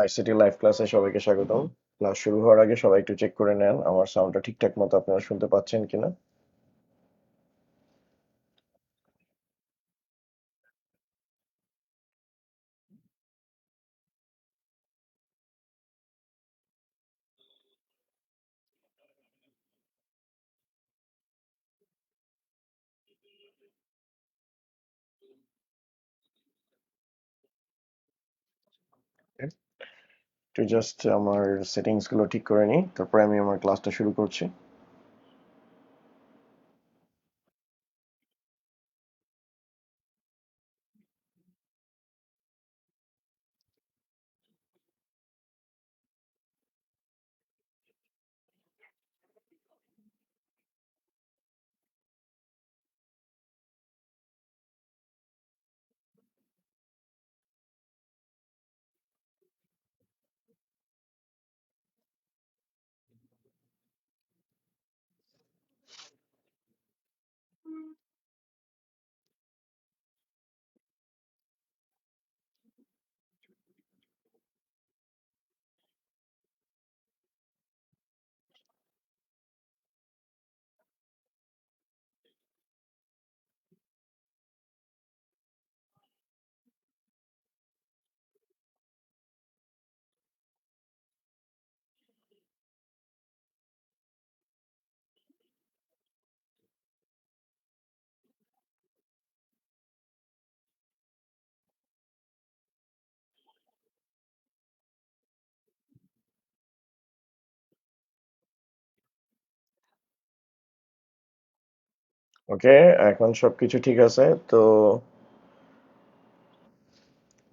ICT live ক্লাসে সবাইকে স্বাগতম। ক্লাস শুরু হওয়ার আগে সবাই একটু চেক করে নেন আমার সাউন্ডটা ঠিকঠাক মতো আপনারা শুনতে পাচ্ছেন কিনা। একটু জাস্ট আমার সেটিংস গুলো ঠিক করে নিই, তারপরে আমি আমার ক্লাসটা শুরু করছি। ওকে, এখন সবকিছু ঠিক আছে তো।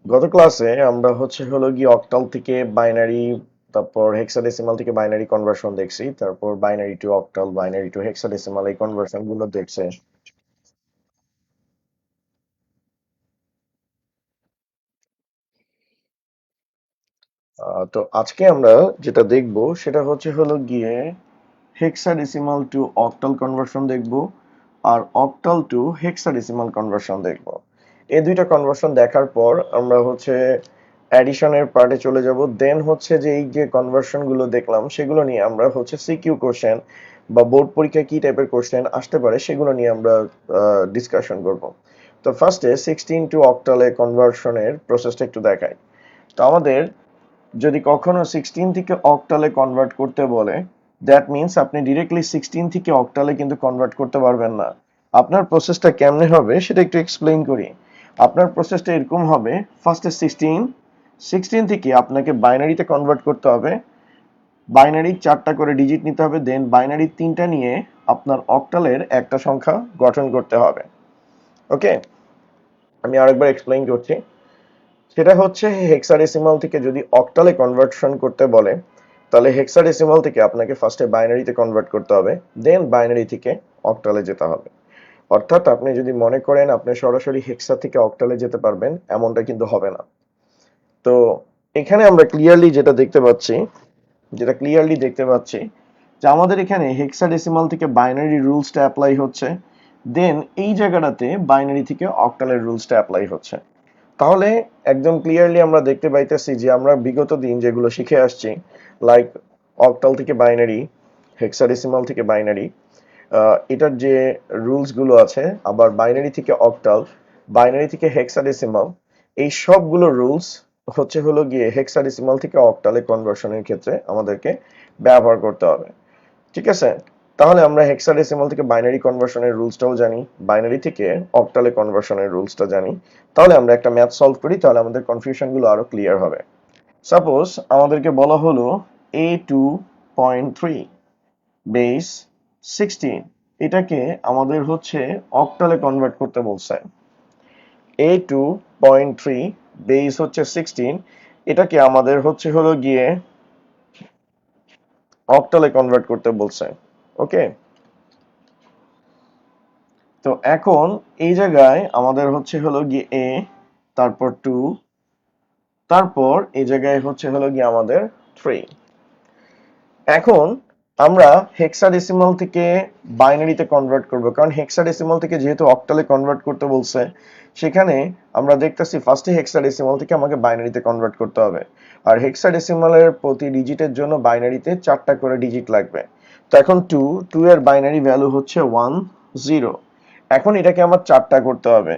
গত ক্লাসে আমরা হলো গিয়ে অক্টাল থেকে বাইনারি, তারপর হেক্সাডেসিমাল থেকে বাইনারি কনভার্সন দেখছি, তারপর binary two octal, binary two hexadecimal এই কনভার্সন গুলো দেখছে। তো আজকে আমরা যেটা দেখব সেটা হলো গিয়ে হেক্সাডেসিমাল টু অক্টাল কনভার্সন দেখব, আর অক্টাল টু হেক্সাডেসিমাল কনভার্সন দেখব। এই দুইটা কনভার্সন দেখার পর আমরা অ্যাডিশনের পার্টে চলে যাব। দেন যে এই যে কনভার্সন গুলো দেখলাম সেগুলো নিয়ে আমরা সিকিউ কোশ্চেন বা বোর্ড পরীক্ষায় কি টাইপের কোশ্চেন আসতে পারে সেগুলো নিয়ে আমরা ডিসকাশন করব। তো ফার্স্টে 16 টু অক্টালে কনভার্সনের প্রসেসটা একটু দেখাই। তো আমাদের যদি কখনো 16 থেকে অক্টালে কনভার্ট করতে বলে, দ্যাট মিন্স আপনি ডিরেক্টলি 16 থেকে অক্টালে কিন্তু কনভার্ট করতে পারবেন না। আপনার প্রসেসটা কেমনে হবে সেটা একটু এক্সপ্লেইন করি। আপনার প্রসেসটা এরকম হবে, ফার্স্টে 16 থেকে আপনাকে বাইনারিতে কনভার্ট করতে হবে। বাইনারি 4টা করে ডিজিট নিতে হবে, দেন বাইনারি 3টা নিয়ে আপনার অক্টালের একটা সংখ্যা গঠন করতে হবে। ওকে, আমি আরেকবার এক্সপ্লেইন করছি। সেটা হেক্সাডেসিমাল থেকে যদি অক্টালে কনভার্সন করতে বলে, তাহলে হেক্সাডেসিমাল থেকে আপনাকে ফার্স্টে বাইনারিতে কনভার্ট করতে হবে, দেন বাইনারি থেকে অক্টালে যেতে হবে। অর্থাৎ আপনি যদি মনে করেন আপনি সরাসরি হেক্সা থেকে অক্টালে যেতে পারবেন, এমনটা কিন্তু হবে না। তো এখানে আমরা ক্লিয়ারলি দেখতে পাচ্ছি যে আমাদের এখানে হেক্সাডেসিমাল থেকে বাইনারি রুলসটা অ্যাপ্লাই হচ্ছে, দেন এই জায়গাটাতে বাইনারি থেকে অক্টালের রুলসটা অ্যাপ্লাই হচ্ছে। তাহলে একদম ক্লিয়ারলি আমরা দেখতে পাইতেছি যে আমরা বিগত দিন যেগুলো শিখে আসছি, লাইক অক্টাল থেকে বাইনারি, হেক্সাডেসিমাল থেকে বাইনারি, এটার যে রুলস গুলো আছে, আবার বাইনারি থেকে অক্টাল, বাইনারি থেকে হেক্সাডেসিমাল, এই সবগুলো রুলস হলো গিয়ে হেক্সাডেসিমাল থেকে অক্টালে কনভার্সনের ক্ষেত্রে আমাদেরকে ব্যবহার করতে হবে। ঠিক আছে, তাহলে আমরা হেক্সাডেসিমাল থেকে বাইনারি কনভার্সনের রুলসটাও জানি, বাইনারি থেকে অক্টালে কনভার্সনের রুলসটা জানি। তাহলে আমরা একটা ম্যাথ সলভ করি, তাহলে আমাদের কনফিউশন গুলো আরো ক্লিয়ার হবে। সাপোজ আমাদেরকে বলা হলো A2.3 বেস 16, এটাকে আমাদের অক্টালে কনভার্ট করতে বলছে। A2.3 বেস 16, এটাকে আমাদের হলো গিয়ে অক্টালে কনভার্ট করতে বলছে। ওকে, তো এখন এই জায়গায় আমাদের হলো গিয়ে এ, তারপর 2, তারপর এই জায়গায় হলো গিয়ে আমাদের 3। এখন আমরা হেক্সাডেসিমাল থেকে বাইনারিতে কনভার্ট করব, কারণ হেক্সাডেসিমাল থেকে যেহেতু অক্টালে কনভার্ট করতে বলছে, সেখানে আমরা দেখতেছি ফার্স্টে হেক্সাডেসিমাল থেকে আমাকে বাইনারিতে কনভার্ট করতে হবে। আর হেক্সাডেসিমালের প্রতি ডিজিটের জন্য বাইনারিতে 4টা করে ডিজিট লাগবে। তো এখন 2 এর বাইনারি ভ্যালু হচ্ছে 10। এখন এটাকে আমার 4টা করতে হবে।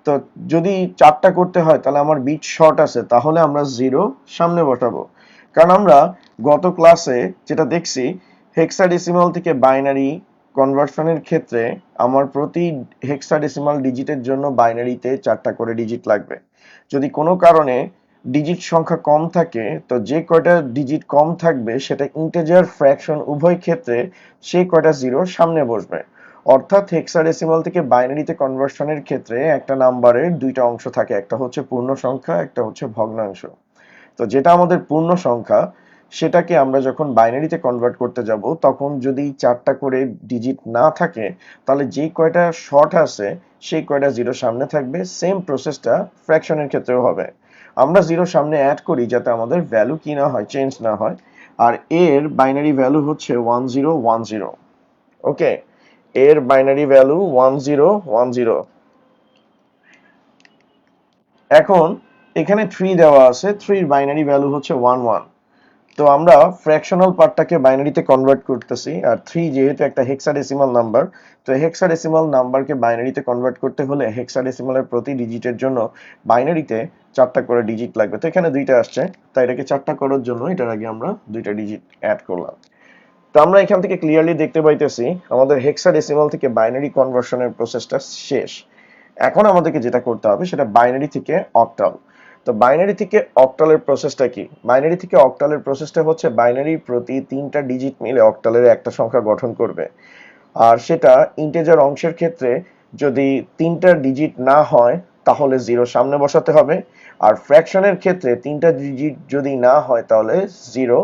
তো যদি 4টা করতে হয় তাহলে আমার বিট শর্ট আছে, তাহলে আমরা 0 সামনে বসাবো। কারণ আমরা গত ক্লাসে যেটা দেখছি, হেক্সাডেসিমাল থেকে বাইনারি কনভার্সনের ক্ষেত্রে আমার প্রতি হেক্সাডেসিমাল ডিজিটের জন্য বাইনারিতে 4টা করে ডিজিট লাগবে। যদি কোনো কারণে ডিজিট সংখ্যা কম থাকে, তো যে কয়টা ডিজিট কম থাকবে সেটা ইন্টিজার ফ্র্যাকশন উভয় ক্ষেত্রে সেই কয়টা জিরো সামনে বসবে। অর্থাৎ হেক্সাডেসিমাল থেকে বাইনারিতে কনভার্সনের ক্ষেত্রে একটা নাম্বারের দুইটা অংশ থাকে, একটা হচ্ছে পূর্ণ সংখ্যা, একটা হচ্ছে ভগ্নাংশ। তো যেটা আমাদের পূর্ণ সংখ্যা, সেটাকে আমরা যখন বাইনারিতে কনভার্ট করতে যাব, তখন যদি 4টা করে ডিজিট না থাকে, তাহলে যে কয়টা শর্ট আছে সেই কয়টা জিরো সামনে থাকবে। সেম প্রসেসটা ফ্র্যাকশনের ক্ষেত্রেও হবে। আমরা জিরো সামনে অ্যাড করি যাতে আমাদের ভ্যালু কি না হয়, চেঞ্জ না হয়। আর এর বাইনারি ভ্যালু হচ্ছে 1010। ওকে, এর বাইনারি ভ্যালু 1010। এখন এখানে 3 দেওয়া আছে, 3 এর বাইনারি ভ্যালু হচ্ছে 11। তো আমরা ফ্র্যাকশনাল পার্টটাকে বাইনারিতে কনভার্ট করতেছি। আর 3 যেহেতু একটা হেক্সাডেসিমাল নাম্বার, তো হেক্সাডেসিমাল নাম্বারকে বাইনারিতে কনভার্ট করতে হলে হেক্সাডেসিমালের প্রতি ডিজিটের জন্য বাইনারিতে 4টা করে ডিজিট লাগবে। তো এখানে 2টা আসছে, তাই এটাকে 4টা করার জন্য এটার আগে আমরা 2টা ডিজিট অ্যাড করলাম। তো আমরা এখান থেকে ক্লিয়ারলি দেখতে পাইতেছি আমাদের হেক্সাডেসিমাল থেকে বাইনারি কনভার্সনের প্রসেসটা শেষ। এখন আমাদেরকে যেটা করতে হবে সেটা বাইনারি থেকে অক্টাল। তো বাইনারি থেকে অক্টালের প্রসেসটা কি? বাইনারি থেকে অক্টালের প্রসেসটা হচ্ছে বাইনারি প্রতি 3টা ডিজিট মিলে অক্টালের একটা সংখ্যা গঠন করবে। আর সেটা ইন্টিজার অংশের ক্ষেত্রে যদি 3টা ডিজিট না হয় তাহলে জিরো সামনে বসাতে হবে। আর ফ্র্যাকশনের ক্ষেত্রে 3টা ডিজিট যদি না হয় তাহলে জিরো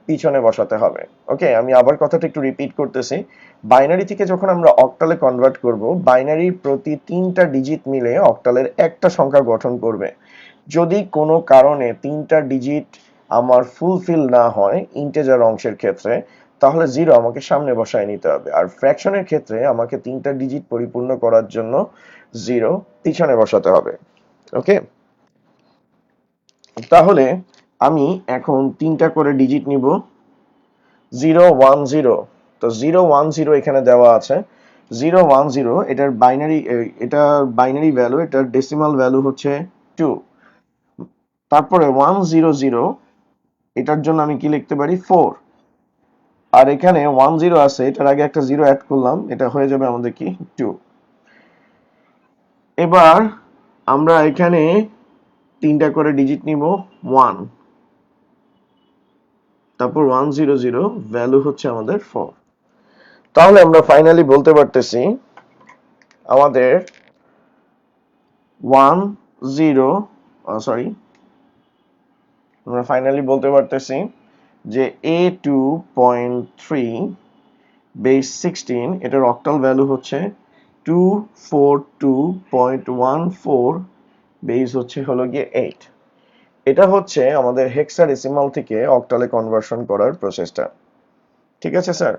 পিছনে বসাতে হবে। ওকে, আমি আবার কথাটা একটু রিপিট করতেছি। বাইনারি থেকে যখন আমরা অক্টালে কনভার্ট করব, বাইনারির প্রতি 3টা ডিজিট মিলে অক্টালের একটা সংখ্যা গঠন করবে। যদি কোনো কারণে 3টা ডিজিট আমার ফুলফিল না হয় ইন্টিজার অংশের ক্ষেত্রে, তাহলে জিরো আমাকে সামনে বসায় নিতে হবে। আর ফ্র্যাকশনের ক্ষেত্রে আমাকে 3টা ডিজিট পরিপূর্ণ করার জন্য জিরো পিছনে বসাতে হবে। ওকে, তাহলে আমি এখন 3টা করে ডিজিট নিব। 010। তো 010 এখানে দেওয়া আছে। 010 এটার বাইনারি, এটার বাইনারি ভ্যালু, এটার ডেসিমাল ভ্যালু হচ্ছে 2। তারপরে 100, এটার জন্য আমি কি লিখতে পারি, 4। আর এখানে 10 আছে, এটার আগে একটা জিরো অ্যাড করলাম, এটা হয়ে যাবে আমাদের কি, 2। এবার আমরা এখানে 3টা করে ডিজিট নিব। 1, তারপর 100, ভ্যালু হচ্ছে আমাদের 4। তাহলে আমরা ফাইনালি বলতে পারতেছি আমাদের 10, সরি, আমরা ফাইনালি বলতে পারতেছি যে A2.3 বেস 16, এটার অক্টাল ভ্যালু হচ্ছে 242.14, বেস হচ্ছে হলো গিয়ে 8। এটা হচ্ছে আমাদের হেক্সাডেসিমাল থেকে অক্টালে কনভার্সন করার প্রসেসটা। ঠিক আছে স্যার?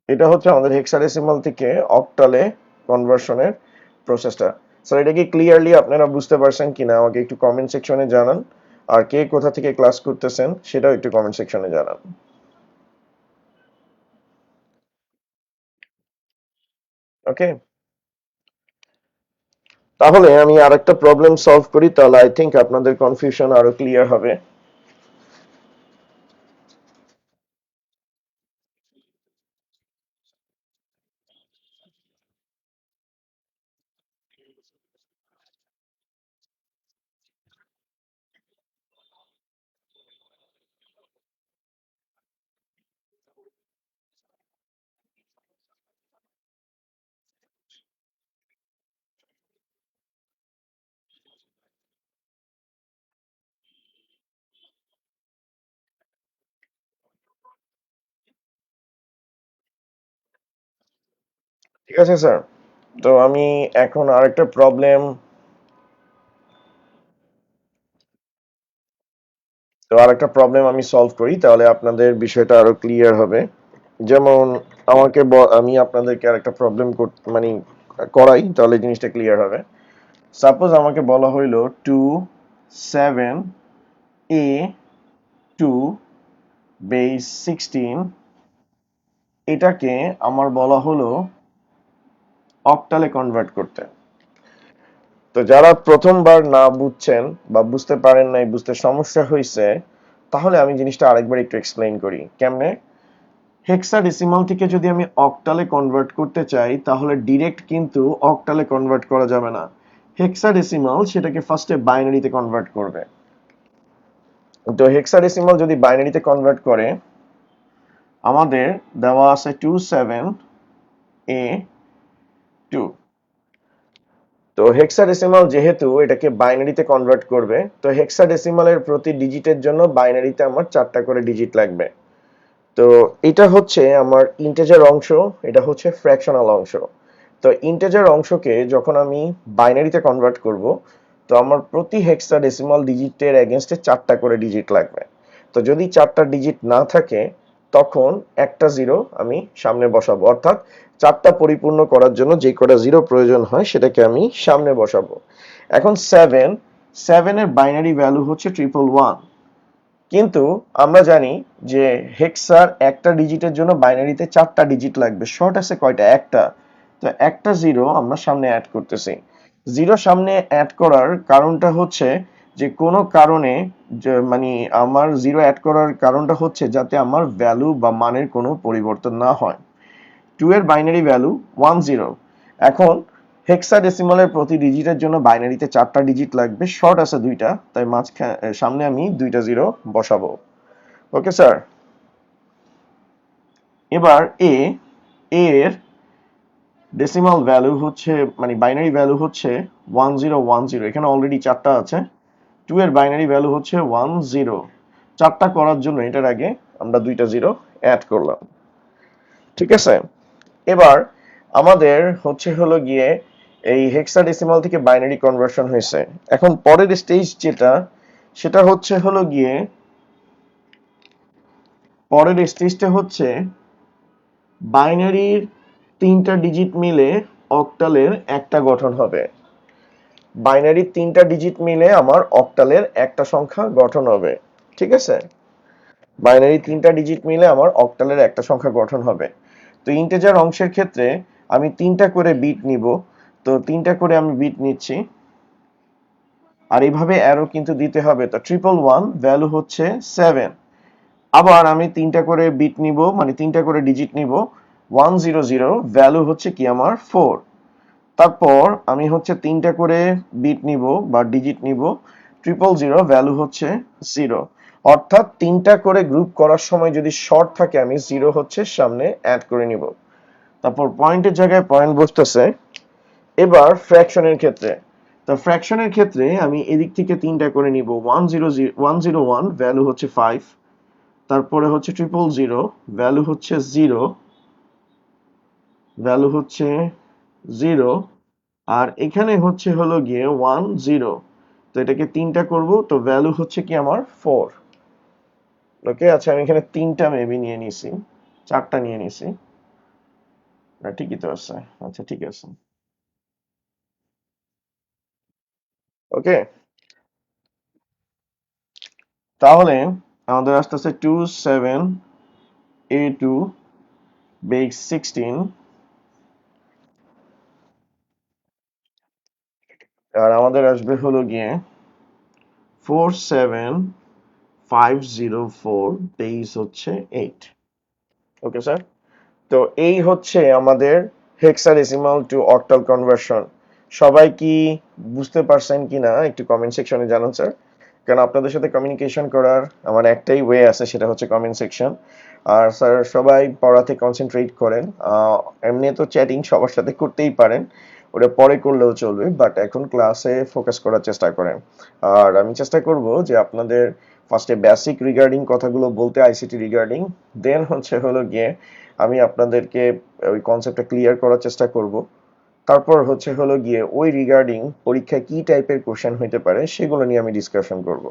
এটা হচ্ছে আমাদের হেক্সাডেসিমাল থেকে অক্টালে কনভার্সনের প্রসেসটা। স্যার, এটা কি ক্লিয়ারলি আপনারা বুঝতে পারছেন কিনা আমাকে একটু কমেন্ট সেকশনে জানান। আর কে কোথা থেকে ক্লাস করতেছেন সেটাও একটু কমেন্ট সেকশনে জানান। ওকে, তাহলে আমি আরেকটা প্রবলেম সলভ করি, তাহলে আই থিংক আপনাদের কনফিউশন আরো ক্লিয়ার হবে। ঠিক আছে স্যার, তো আমি এখন আরেকটা প্রবলেম, আমি সলভ করি, তাহলে আপনাদের বিষয়টা আরো ক্লিয়ার হবে। যেমন আমাকে আমি আপনাদেরকে আর একটা প্রবলেম মানে করাই, তাহলে জিনিসটা ক্লিয়ার হবে। সাপোজ আমাকে বলা হইলো 2 7 a 2 বেস 16, এটাকে আমার বলা হলো অক্টালে কনভার্ট করতে। তো যারা প্রথমবার না বুঝছেন বা বুঝতে পারেন নাই, বুঝতে সমস্যা হয়েছে, তাহলে আমি জিনিসটা আরেকবার একটু এক্সপ্লেইন করি কেমনে। হেক্সাডেসিমাল থেকে যদি আমি অক্টালে কনভার্ট করতে চাই, তাহলে ডিরেক্ট কিন্তু অক্টালে কনভার্ট করা যাবে না। হেক্সাডেসিমাল সেটাকে ফার্স্টে বাইনারিতে কনভার্ট করবে। তো হেক্সাডেসিমাল যদি বাইনারিতে কনভার্ট করে, আমাদের দেওয়া আছে 2 7 a 2। তো হেক্সাডেসিমাল যেহেতু এটাকে বাইনারিতে কনভার্ট করবে, তো হেক্সাডেসিমালের প্রতি ডিজিটের জন্য বাইনারিতে আমার 4টা করে ডিজিট লাগবে। তো এটা হচ্ছে আমার ইন্টিজার অংশ, এটা হচ্ছে ফ্র্যাকশনাল অংশ। তো ইন্টিজার অংশকে যখন আমি বাইনারিতে কনভার্ট করব, তো আমার প্রতি হেক্সাডেসিমাল ডিজিটের এগেইনস্টে 4টা করে ডিজিট লাগবে। তো যদি 4টা ডিজিট না থাকে, তখন একটা জিরো আমি সামনে বসাবো, অর্থাৎ 4টা পরিপূর্ণ করার জন্য যে কটা জিরো প্রয়োজন হয় সেটাকে আমি সামনে বসাবো। এখন 7 এর বাইনারি ভ্যালু হচ্ছে 111। কিন্তু আমরা জানি যে হেক্সার একটা ডিজিটের জন্য বাইনারিতে 4টা ডিজিট লাগবে, শর্ট আছে কয়টা? একটা। তো একটা জিরো আমরা সামনে অ্যাড করতেছি। জিরো সামনে অ্যাড করার কারণটা হচ্ছে যে কোনো কারণে, মানে আমার জিরো অ্যাড করার কারণটা হচ্ছে যাতে আমার ভ্যালু বা মানের কোনো পরিবর্তন না হয়। 2 এর বাইনারি ভ্যালু 10। এখন হেক্সাডেসিমালের প্রতি ডিজিটের জন্য বাইনারিতে 4টা ডিজিট লাগবে, শর্ট আছে 2টা, তাই সামনে আমি 2টা জিরো বসাবো। Okay sir. এবার এর ডেসিমাল ভ্যালু হচ্ছে, মানে বাইনারি ভ্যালু হচ্ছে 1010। এখানে অলরেডি 4টা আছে। 2 এর বাইনারি ভ্যালু হচ্ছে 10। 4টা করার জন্য এটার আগে আমরা 2টা জিরো অ্যাড করলাম। ঠিক আছে। এবার আমাদের হচ্ছে হলো গিয়ে এই হেক্সাডেসিমাল থেকে বাইনারি কনভার্সন হয়েছে। এখন পরের স্টেজ যেটা, সেটা হচ্ছে হলো গিয়ে, পরের স্টেজটা হচ্ছে বাইনারির 3টা ডিজিট মিলে অক্টালের একটা গঠন হবে। বাইনারির 3টা ডিজিট মিলে আমার অক্টালের একটা সংখ্যা গঠন হবে। ঠিক আছে। বাইনারি 3টা ডিজিট মিলে আমার অক্টালের একটা সংখ্যা গঠন হবে। তো ইন্টিজার অংশের ক্ষেত্রে আমি 3টা করে বিট নিব। তো 3টা করে আমি বিট নিচ্ছি, আর এইভাবে অ্যারো কিন্তু দিতে হবে। তো 111 ভ্যালু হচ্ছে 7। আবার আমি 3টা করে বিট নিব, মানে 3টা করে ডিজিট নিব। 100 ভ্যালু হচ্ছে কি আমার 4। তারপর আমি হচ্ছে 3টা করে বিট নিব বা ডিজিট নিব। 000 ভ্যালু হচ্ছে 0। অর্থাৎ 3টা করে গ্রুপ করার সময় যদি শর্ট থাকে, আমি 0 হচ্ছে সামনে অ্যাড করে নিব। তারপর পয়েন্টের জায়গায় পয়েন্ট বসতেছে। এবার ফ্র্যাকশনের ক্ষেত্রে, তো ফ্র্যাকশনের ক্ষেত্রে আমি এদিক থেকে 3টা করে নিব। 101 ভ্যালু হচ্ছে 5। তারপরে হচ্ছে 000 ভ্যালু হচ্ছে 0, ভ্যালু হচ্ছে 0। আর এখানে হচ্ছে হলো গিয়ে 10। তো এটাকে 3টা করব, তো ভ্যালু হচ্ছে কি আমার 4। ওকে। আচ্ছা, আমি এখানে 3টা মেবি নিয়ে নিছি, 4টা নিয়ে নিছি না, ঠিকই তো আছে। আচ্ছা, ঠিক আছে। ওকে। তাহলে আমাদের আসতে আছে 2 7 a 2 বেস 16, আর আমাদের আসবে হলো গিয়ে 47504 বেস হচ্ছে 8। Okay sir. তো এই হচ্ছে আমাদের হেক্সাডেসিমাল টু অক্টাল কনভার্সন। সবাই কি বুঝতে পারছেন কিনা একটু কমেন্ট সেকশনে জানান স্যার। কারণ আপনাদের সাথে কমিউনিকেশন করার আমার একটাই ওয়ে আছে, সেটা হচ্ছে কমেন্ট সেকশন। আর স্যার, সবাই পড়াতে কনসেন্ট্রেট করেন। এমনি তো চ্যাটিং সবার সাথে করতেই পারেন, ওটা পরে করলেও চলবে, বাট এখন ক্লাসে ফোকাস করার চেষ্টা করেন। আর আমি চেষ্টা করব যে আপনাদের ফার্স্টে বেসিক রিগার্ডিং কথাগুলো বলতে, আইসিটি রিগার্ডিং। দেন হচ্ছে হলো গিয়ে আমি আপনাদেরকে ওই কনসেপ্টটা ক্লিয়ার করার চেষ্টা করব। তারপর হচ্ছে হলো গিয়ে ওই রিগার্ডিং পরীক্ষায় কি টাইপের কোশ্চেন হইতে পারে সেগুলো নিয়ে আমি ডিসকাশন করব।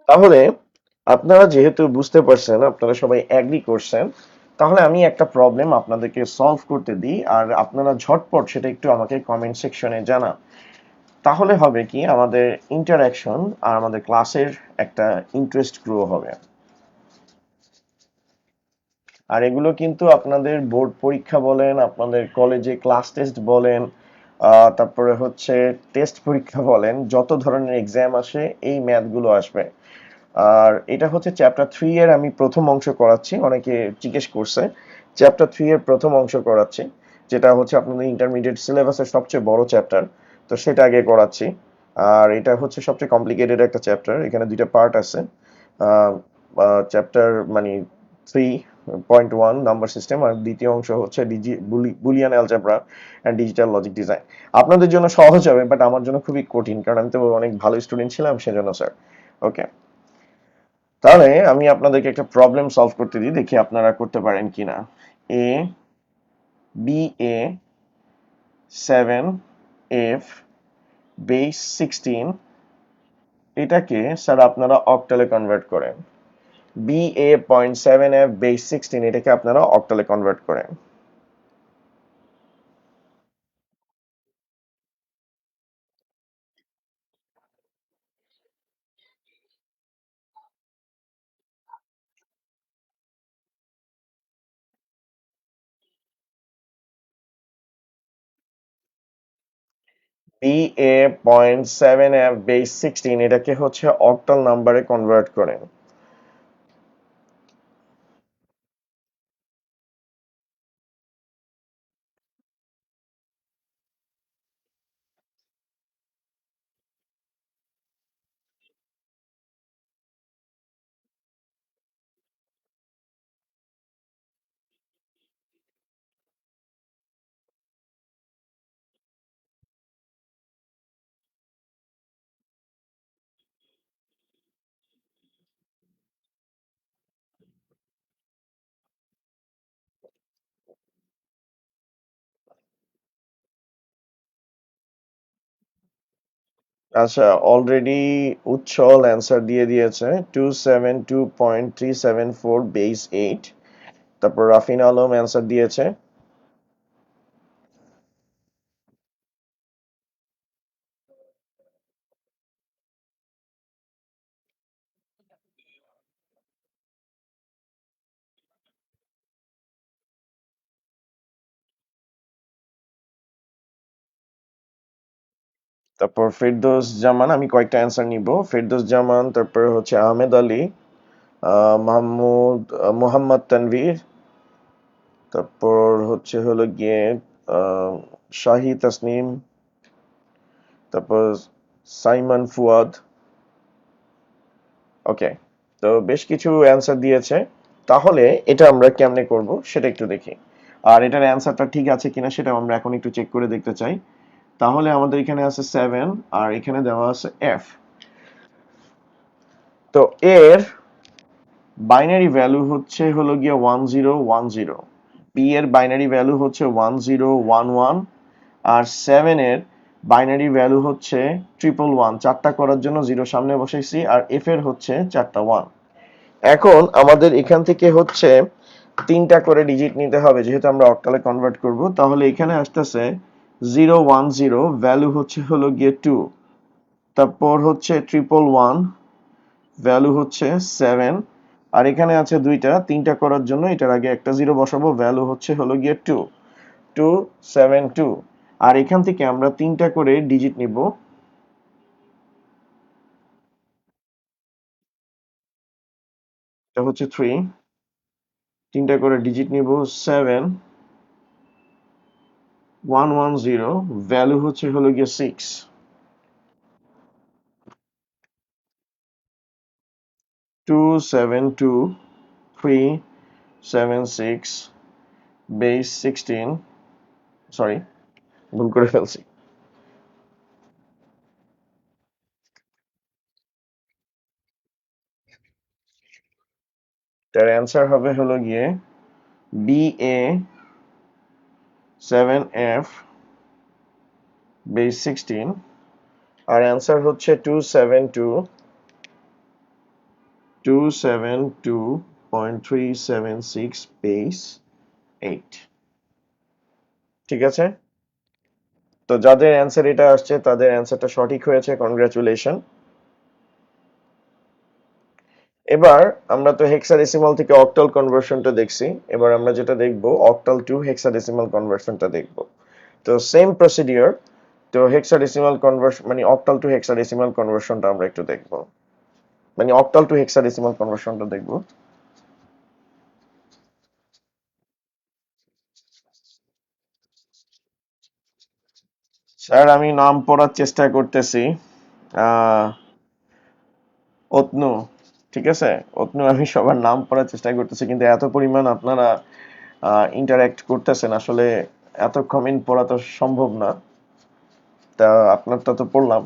তাহলে আপনারা যেহেতু বুঝতে পারছেন, আপনারা সবাই এগ্রি করছেন, তাহলে আমি একটা প্রবলেম আপনাদেরকে সলভ করতে দিই, আর আপনারা ঝটপট সেটা একটু আমাকে কমেন্ট সেকশনে জানান। তাহলে হবে কি, আমাদের ইন্টারাকশন আর আমাদের ক্লাসের একটা ইন্টারেস্ট গ্রো হবে। আর এগুলো কিন্তু আপনাদের বোর্ড পরীক্ষা বলেন, আপনাদের কলেজে ক্লাস টেস্ট বলেন, তারপরে হচ্ছে টেস্ট পরীক্ষা বলেন, যত ধরনের এক্সাম আসে এই ম্যাথগুলো আসবে। আর এটা হচ্ছে চ্যাপ্টার 3 এর আমি প্রথম অংশ করাচ্ছি, অনেকে জিজ্ঞেস করছে। চ্যাপ্টার 3 এর প্রথম অংশ করাচ্ছি, যেটা হচ্ছে আপনাদের ইন্টারমিডিয়েট সিলেবাসের সবচেয়ে বড় চ্যাপ্টার, তো সেটা আগে করাচ্ছি। আর এটা হচ্ছে সবচেয়ে কমপ্লিকেটেড একটা চ্যাপ্টার, এখানে দুইটা পার্ট আছে। চ্যাপ্টার মানে 3.1 নাম্বার সিস্টেম, আর দ্বিতীয় অংশ হচ্ছে Boolean algebra and digital logic design. আপনাদের জন্য সহজ হবে, বাট আমার জন্য খুবই কঠিন, কারণ আমি তো অনেক ভালো স্টুডেন্ট ছিলাম সেজন্য স্যার। ওকে, তাহলে আমি আপনাদেরকে একটা প্রবলেম সলভ করতে দিই, দেখি আপনারা করতে পারেন কিনা। A B A 7 F base 16, এটাকে স্যার আপনারা অক্টালে কনভার্ট করেন। বি এ 0.7 এফ বেস 16, এটাকে আপনারা অক্টালে কনভার্ট করেন। বি এ 0.7 এফ বেস 16, এটাকে হচ্ছে অক্টাল নাম্বারে কনভার্ট করেন। আচ্ছা, অলরেডি উচ্ছল অ্যান্সার দিয়ে দিয়েছে 272.374 বেস 8। তারপর রাফিন আলম অ্যান্সার দিয়েছে। তারপর ফেরদৌস জামান, আমি কয়েকটা অ্যান্সার নিব। ফেরদৌস জামান, তারপরে হচ্ছে আহমেদ আলী, মোহাম্মদ তানভীর, তারপর হচ্ছে হলো গিয়ে আহ, শাহি তাসনিম, তারপর সাইমন ফুয়াদ। ওকে, তো বেশ কিছু অ্যান্সার দিয়েছে। তাহলে এটা আমরা কেমনে করব সেটা একটু দেখি। আর এটার অ্যান্সারটা ঠিক আছে কিনা সেটা আমরা এখন একটু চেক করে দেখতে চাই। তাহলে আমাদের এখানে আছে 7, আর এখানে দেওয়া আছে এফ। তো এর বাইনারি ভ্যালু হচ্ছে হলো গিয়ে 1010, বি এর বাইনারি ভ্যালু হচ্ছে 1011, আর 7 এর বাইনারি ভ্যালু হচ্ছে 111। চারটা করার জন্য জিরো সামনে বসাইছি, আর এফ এর হচ্ছে চারটা ওয়ান। এখন আমাদের এখান থেকে হচ্ছে তিনটা করে ডিজিট নিতে হবে, যেহেতু আমরা অক্টালে কনভার্ট করব। তাহলে এখানে আসতেছে 010, ভ্যালু হচ্ছে হলো গিয়ে 2। তারপর হচ্ছে 111, ভ্যালু হচ্ছে 7। আর এখানে আছে দুইটা, তিনটা করার জন্য এটার আগে একটা জিরো বসাবো, ভ্যালু হচ্ছে হলো গিয়ে 2 272। আর এখান থেকে আমরা তিনটা করে ডিজিট নিব। এটা হচ্ছে 3, তিনটা করে ডিজিট নিব। 7110, ভ্যালু হচ্ছে হলো গিয়ে 6। 272.376 বেস 16, সরি ভুল করে ফেলছি। তার অ্যান্সার হবে হলো গিয়ে B A 7 F base 16, R answer হচ্ছে 272 272.376 বেস 8। ঠিক আছে, তো যাদের অ্যান্সার এটা আসছে তাদের অ্যান্সারটা সঠিক হয়েছে, কনগ্রাচুলেশন। এবার আমরা তো হেক্সাডেসিমাল থেকে অক্টাল কনভার্সনটা দেখছি, এবার আমরা যেটা দেখব অক্টাল টু হেক্সাডেসিমাল কনভার্সনটা দেখব। তো সেম প্রসিডিওর, তো হেক্সাডেসিমাল কনভার্সন মানে অক্টাল টু হেক্সাডেসিমাল কনভার্সনটা আমরা একটু দেখব, মানে অক্টাল টু হেক্সাডেসিমাল কনভার্সনটা দেখব। স্যার আমি নাম পড়ার চেষ্টা করতেছি। আহ অতনু, ঠিক আছে, অতনু, আমি সবার নাম পড়ার চেষ্টা করতেছি, কিন্তু এত পরিমাণ আপনারা ইন্টারঅ্যাক্ট করতেছেন, আসলে এত কমেন্ট পড়া তো সম্ভব না। তা আপনারটা তো পড়লাম।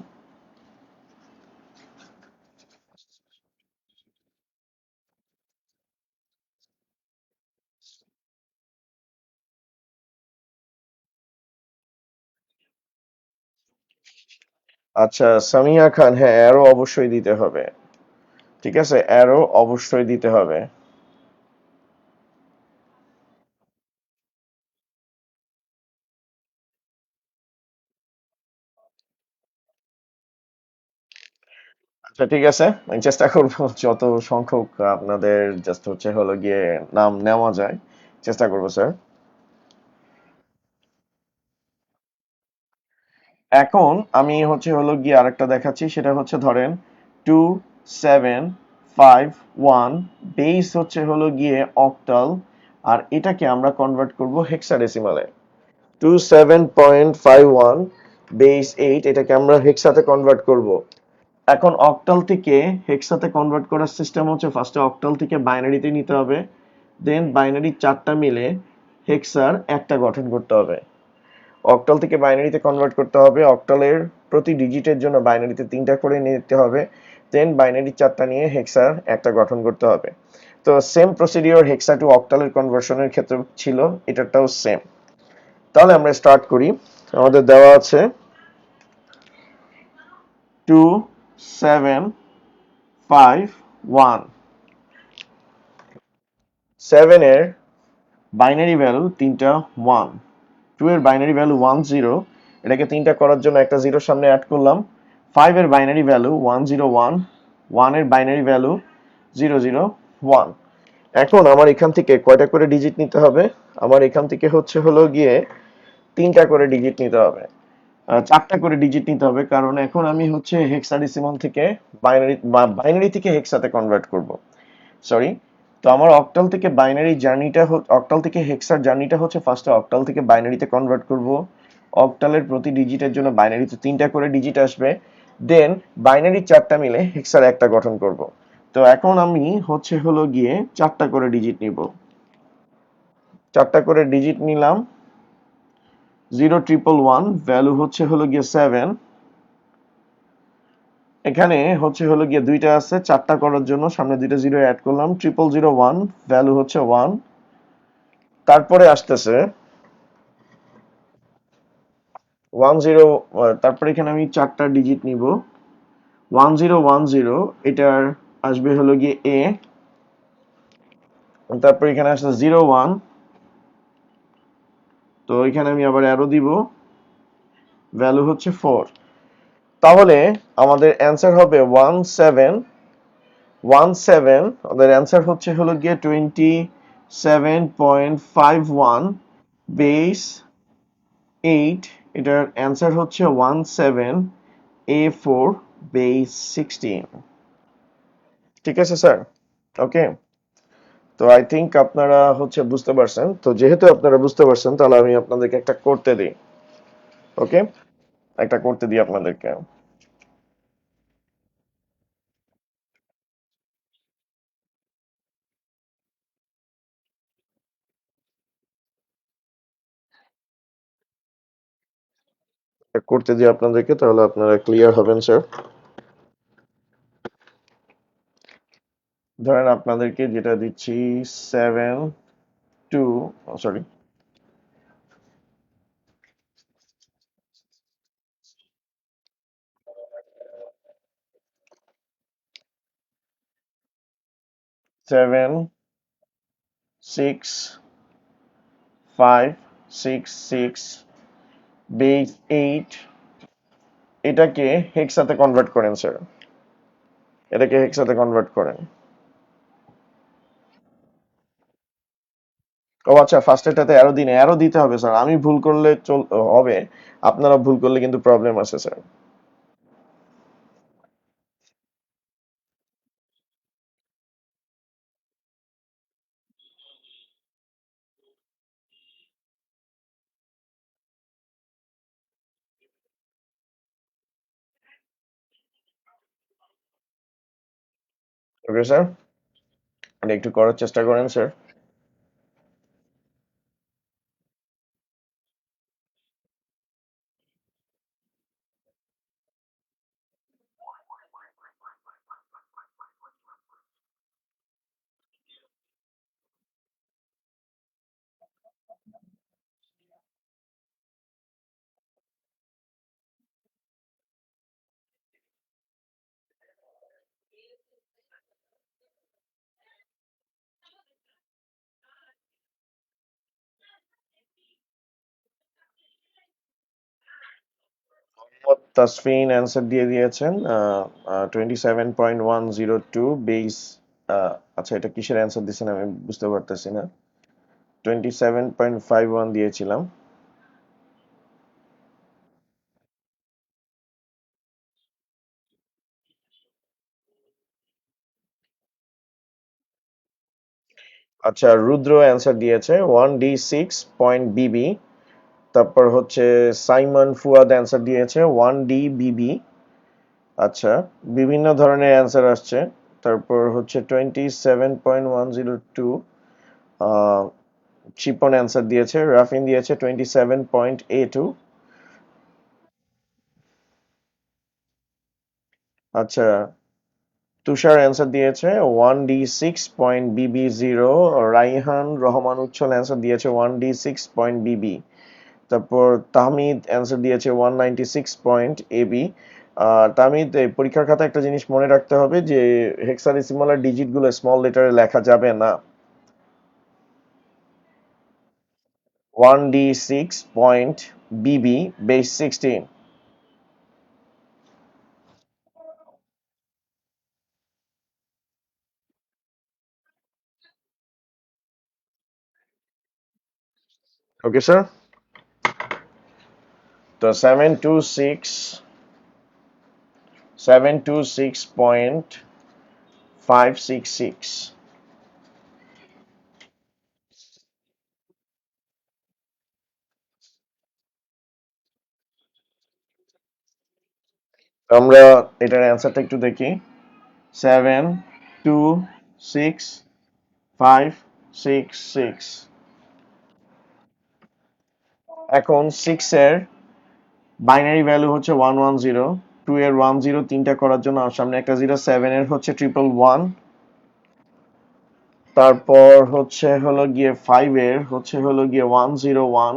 আচ্ছা, সামিয়া খান, হ্যাঁ অ্যারো অবশ্যই দিতে হবে। ঠিক আছে, অ্যারো অবশ্যই দিতে হবে। আচ্ছা ঠিক আছে, আমি চেষ্টা করব যত সংখ্যক আপনাদের জাস্ট হচ্ছে হলো গিয়ে নাম নেওয়া যায়, চেষ্টা করব স্যার। এখন আমি হচ্ছে হলো গিয়ে আরেকটা দেখাচ্ছি, সেটা হচ্ছে ধরেন 2751 বেস হচ্ছে হলো গিয়ে অক্টাল, আর এটাকে আমরা কনভার্ট করব হেক্সাডেসিমালে। 27.51 বেস 8, এটাকে আমরা হেক্সাতে কনভার্ট করব। এখন অক্টাল থেকে হেক্সাতে কনভার্ট করার সিস্টেম হচ্ছে ফার্স্টে অক্টাল থেকে বাইনারিতে নিতে হবে, দেন বাইনারি চারটা মিলে হেক্সার একটা গঠন করতে হবে। অক্টাল থেকে বাইনারিতে কনভার্ট করতে হবে, অক্টালের প্রতি ডিজিটের জন্য বাইনারিতে তিনটা করে নিতে হবে, দেন বাইনারি চারটা নিয়ে হেক্সার একটা গঠন করতে হবে। তো সেম প্রসিডিওর হেক্সা টু অক্টালের কনভার্সনের ক্ষেত্রে ছিল, এটাটাও সেম। তাহলে আমরা স্টার্ট করি। আমাদের দেওয়া আছে 2751, 7 এর বাইনারি ভ্যালু তিনটা 1, 2 এর বাইনারি ভ্যালু 10, এটাকে তিনটা করার জন্য একটা জিরোর সামনে অ্যাড করলাম। 5 এর বাইনারি ভ্যালু 101, 1 এর বাইনারি ভ্যালু 001। এখন আমার এখান থেকে কয়টা করে ডিজিট নিতে হবে? আমার এখান থেকে হচ্ছে হলো গিয়ে তিনটা করে ডিজিট নিতে হবে, চারটা করে ডিজিট নিতে হবে, কারণ এখন আমি হচ্ছে হেক্সাডেসিমাল থেকে বাইনারি থেকে হেক্সাতে কনভার্ট করব। সরি, তো আমার অক্টাল থেকে বাইনারি জার্নিটা, অক্টাল থেকে হেক্সার জার্নিটা হচ্ছে ফার্স্টে অক্টাল থেকে বাইনারিতে কনভার্ট করব। অক্টালের প্রতি ডিজিটের জন্য বাইনারিতে তিনটা করে ডিজিট আসবে, দেন বাইনারি চারটা মিলে হেক্সার একটা গঠন করব। তো এখন আমি হচ্ছে হলো গিয়ে চারটা করে ডিজিট নিব, চারটা করে ডিজিট নিলাম। 0111 ভ্যালু হচ্ছে হলো গিয়ে 7, এখানে হচ্ছে হলো গিয়ে দুইটা আছে, চারটা করার জন্য সামনে দুইটা জিরো অ্যাড করলাম। 0001 ভ্যালু হচ্ছে 1, তারপরে আসতেছে 10, তারপরে এখানে আমি চারটা ডিজিট নিব। 1010 এটার আসবে হলো গিয়ে এ, তারপরে এখানে আসছে 01, তো এখানে আমি আবার অ্যারো দিব, ভ্যালু হচ্ছে 4। তাহলে আমাদের অ্যান্সার হবে 1717, আমাদের অ্যান্সার হচ্ছে হলো গিয়ে 27.51 বেস 8, এটার অ্যান্সার হচ্ছে 17A4 বেস 16। ঠিক আছে স্যার, ওকে। তো আই থিংক আপনারা হচ্ছে বুঝতে পারছেন, তো যেহেতু আপনারা বুঝতে পারছেন তাহলে আমি আপনাদেরকে একটা করতে দিই। ওকে, একটা করতে দিই আপনাদেরকে। একটা করতে দিই আপনাদেরকে, তাহলে আপনারা ক্লিয়ার হবেন স্যার। ধরেন আপনাদেরকে যেটা দিচ্ছি 7 2, সরি, 7 6 5 6 6 বেস 8 এটাকে হেক্সাতে কনভার্ট করেন স্যার, এটাকে হেক্সাতে কনভার্ট করেন। ও আচ্ছা, ফার্স্ট এটাতে অ্যারো দিন, অ্যারো দিতে হবে স্যার, আমি ভুল করলে হবে, আপনারা ভুল করলে কিন্তু প্রবলেম আছে স্যার। ওকে স্যার, এটা একটু করার চেষ্টা করেন স্যার। মোহাম্মদ তাসফিন অ্যান্সার দিয়ে দিয়েছেন 27.102 বেস। আচ্ছা, এটা কিসের অ্যান্সার দিয়েছেন আমি বুঝতে পারতেছি না। 27.51 দিয়েছিলাম। আচ্ছা, রুদ্র অ্যান্সার দিয়েছে 1D6.BB। তারপর হচ্ছে সাইমন ফুয়াদ অ্যান্সার দিয়েছে 1DBB। আচ্ছা, বিভিন্ন ধরনের অ্যান্সার আসছে। তারপর হচ্ছে 27.102 শিপন অ্যান্সার দিয়েছে, রাফিন দিয়েছে 27.A2। আচ্ছা, তুষার অ্যান্সার দিয়েছে 1D6.BB0। রাইহান রহমান উচ্ছল অ্যান্সার দিয়েছে 1D6.BB। তারপর তাহমিদ অ্যান্সার দিয়েছে 196.AB। তাহমিদ, এই পরীক্ষার খাতা একটা জিনিস মনে রাখতে হবে যে হেক্সাডেসিমালের ডিজিট গুলো স্মল লেটারে লেখা যাবে না। 1D6.BB base 16। ওকে স্যার, তো 726.566। আমরা এটার অ্যান্সারটা একটু দেখি। 7 2 6 5 6 6। এখন 6 এর বাইনারি ভ্যালু হচ্ছে 110। 2 এর 10 তিনটা করার জন্য আর সামনে একটা জিরো। 7 এর হচ্ছে 111। তারপর হচ্ছে হলো গিয়ে 5 এর হচ্ছে হলো গিয়ে 101।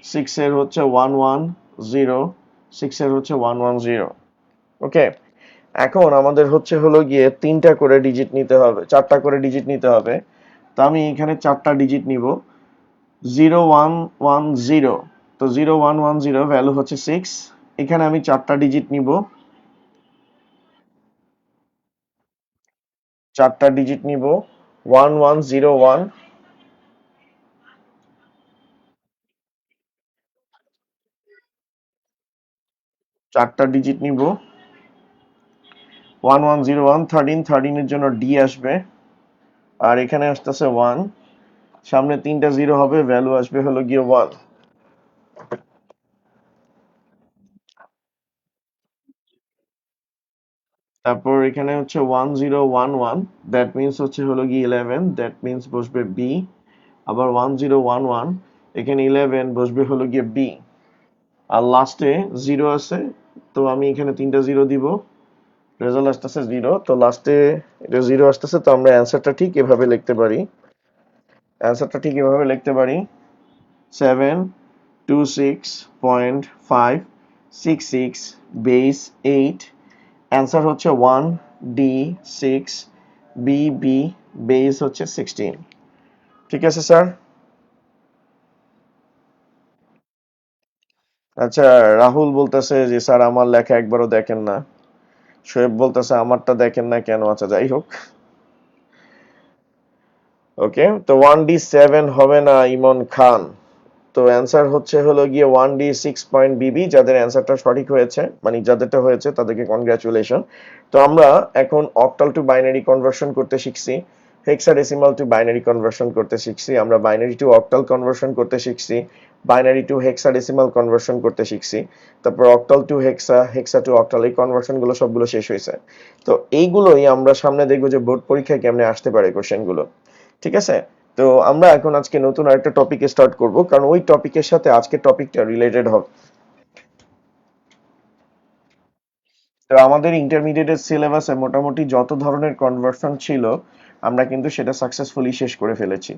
6 এর হচ্ছে 110। 6 এর হচ্ছে 110। ওকে, এখন আমাদের হচ্ছে হলো গিয়ে তিনটা করে ডিজিট নিতে হবে, চারটা করে ডিজিট নিতে হবে। তো আমি এখানে চারটা ডিজিট নিব। 0110, তো 0110 ভ্যালু হচ্ছে 6। এখানে আমি চারটা ডিজিট নিব, চারটা ডিজিট নিব 1101। চারটা ডিজিট নিব 1101। 13 এর জন্য ডি আসবে, আর এখানে আসতেছে 1। সামনে তিনটা জিরো হবে, ভ্যালু আসবে হলো গিয়ে 1। তারপর এখানে হচ্ছে 1011, দ্যাট মিনস হচ্ছে হলো গিয়ে 11, দ্যাট মিনস বসবে বি। আবার 1011, এখানে 11 বসবে হলো গিয়ে বি। আর লাস্টে জিরো আছে, তো আমি এখানে তিনটা জিরো দিব, রেজাল্ট আসতেছে জিরো। তো লাস্টে এটা জিরো আসতেছে, তো আমরা অ্যান্সারটা ঠিক এভাবে লিখতে পারি। অ্যান্সারটা ঠিক এভাবে লিখতে পারি 7 2 6.5 66 বেস 8। অ্যান্সার হচ্ছে 1D6BB বেস হচ্ছে 16। ঠিক আছে স্যার? আচ্ছা, রাহুল বলতেছে যে স্যার আমার লেখা একবারও দেখেন না। শোয়েব বলতেছে আমারটা দেখেন না কেন? আচ্ছা যাই হোক, ওকে। তো 1D7 হবে না ইমন খান। তো অ্যান্সার হচ্ছে হলো গিয়ে 1D6 পয়েন্ট বিবি। যাদের অ্যান্সারটা সঠিক হয়েছে, মানে যাদেরটা হয়েছে তাদেরকে কনগ্রাচুলেশন। তো আমরা এখন অক্টাল টু বাইনারি কনভার্সন করতে শিখছি, হেক্সাডেসিমাল টু বাইনারি কনভার্সন করতে শিখছি, আমরা বাইনারি টু অক্টাল কনভার্সন করতে শিখছি, বাইনারি টু হেক্সাডেসিমাল কনভার্সন করতে শিখছি, তারপর অক্টাল টু হেক্সা, হেক্সা টু অক্টাল, এই কনভার্সন গুলো সবগুলো শেষ হয়েছে। তো এইগুলোই আমরা সামনে দেখবো যে বোর্ড পরীক্ষায় কেমনে আসতে পারে কোশ্চেন গুলো। ঠিক আছে? তো আমরা এখন আজকে নতুন আরেকটা টপিকে স্টার্ট করব, কারণ ওই টপিকের সাথে আজকের টপিকটা রিলেটেড হবে। তো আমাদের ইন্টারমিডিয়েটের সিলেবাসে মোটামুটি যত ধরনের কনভার্সন ছিল আমরা কিন্তু সেটা সাকসেসফুলি শেষ করে ফেলেছি।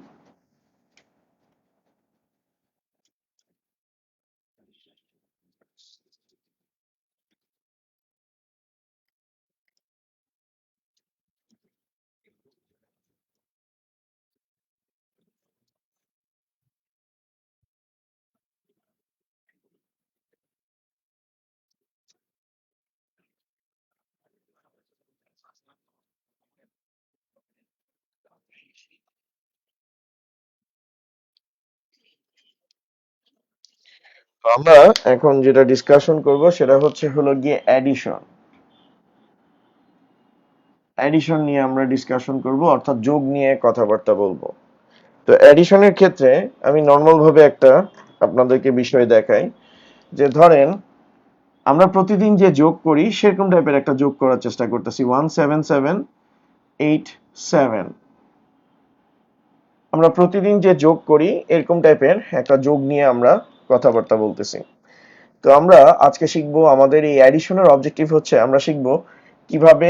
তো আমরা এখন যেটা ডিসকাশন করব সেটা হচ্ছে হলো গিয়ে অ্যাডিশন। অ্যাডিশন নিয়ে আমরা ডিসকাশন করব, অর্থাৎ যোগ নিয়ে কথাবার্তা বলবো। তো অ্যাডিশনের ক্ষেত্রে আমি নর্মাল ভাবে একটা আপনাদেরকে বিষয় দেখাই, যে ধরেন আমরা প্রতিদিন যে যোগ করি সেরকম টাইপের একটা যোগ করার চেষ্টা করতেছি, 17787। আমরা প্রতিদিন যে যোগ করি এরকম টাইপের একটা যোগ নিয়ে আমরা কথাবার্তা বলতেছি। তো আমরা আজকে শিখবো, আমাদের এই অ্যাডিশনের অবজেক্টিভ হচ্ছে আমরা শিখবো কিভাবে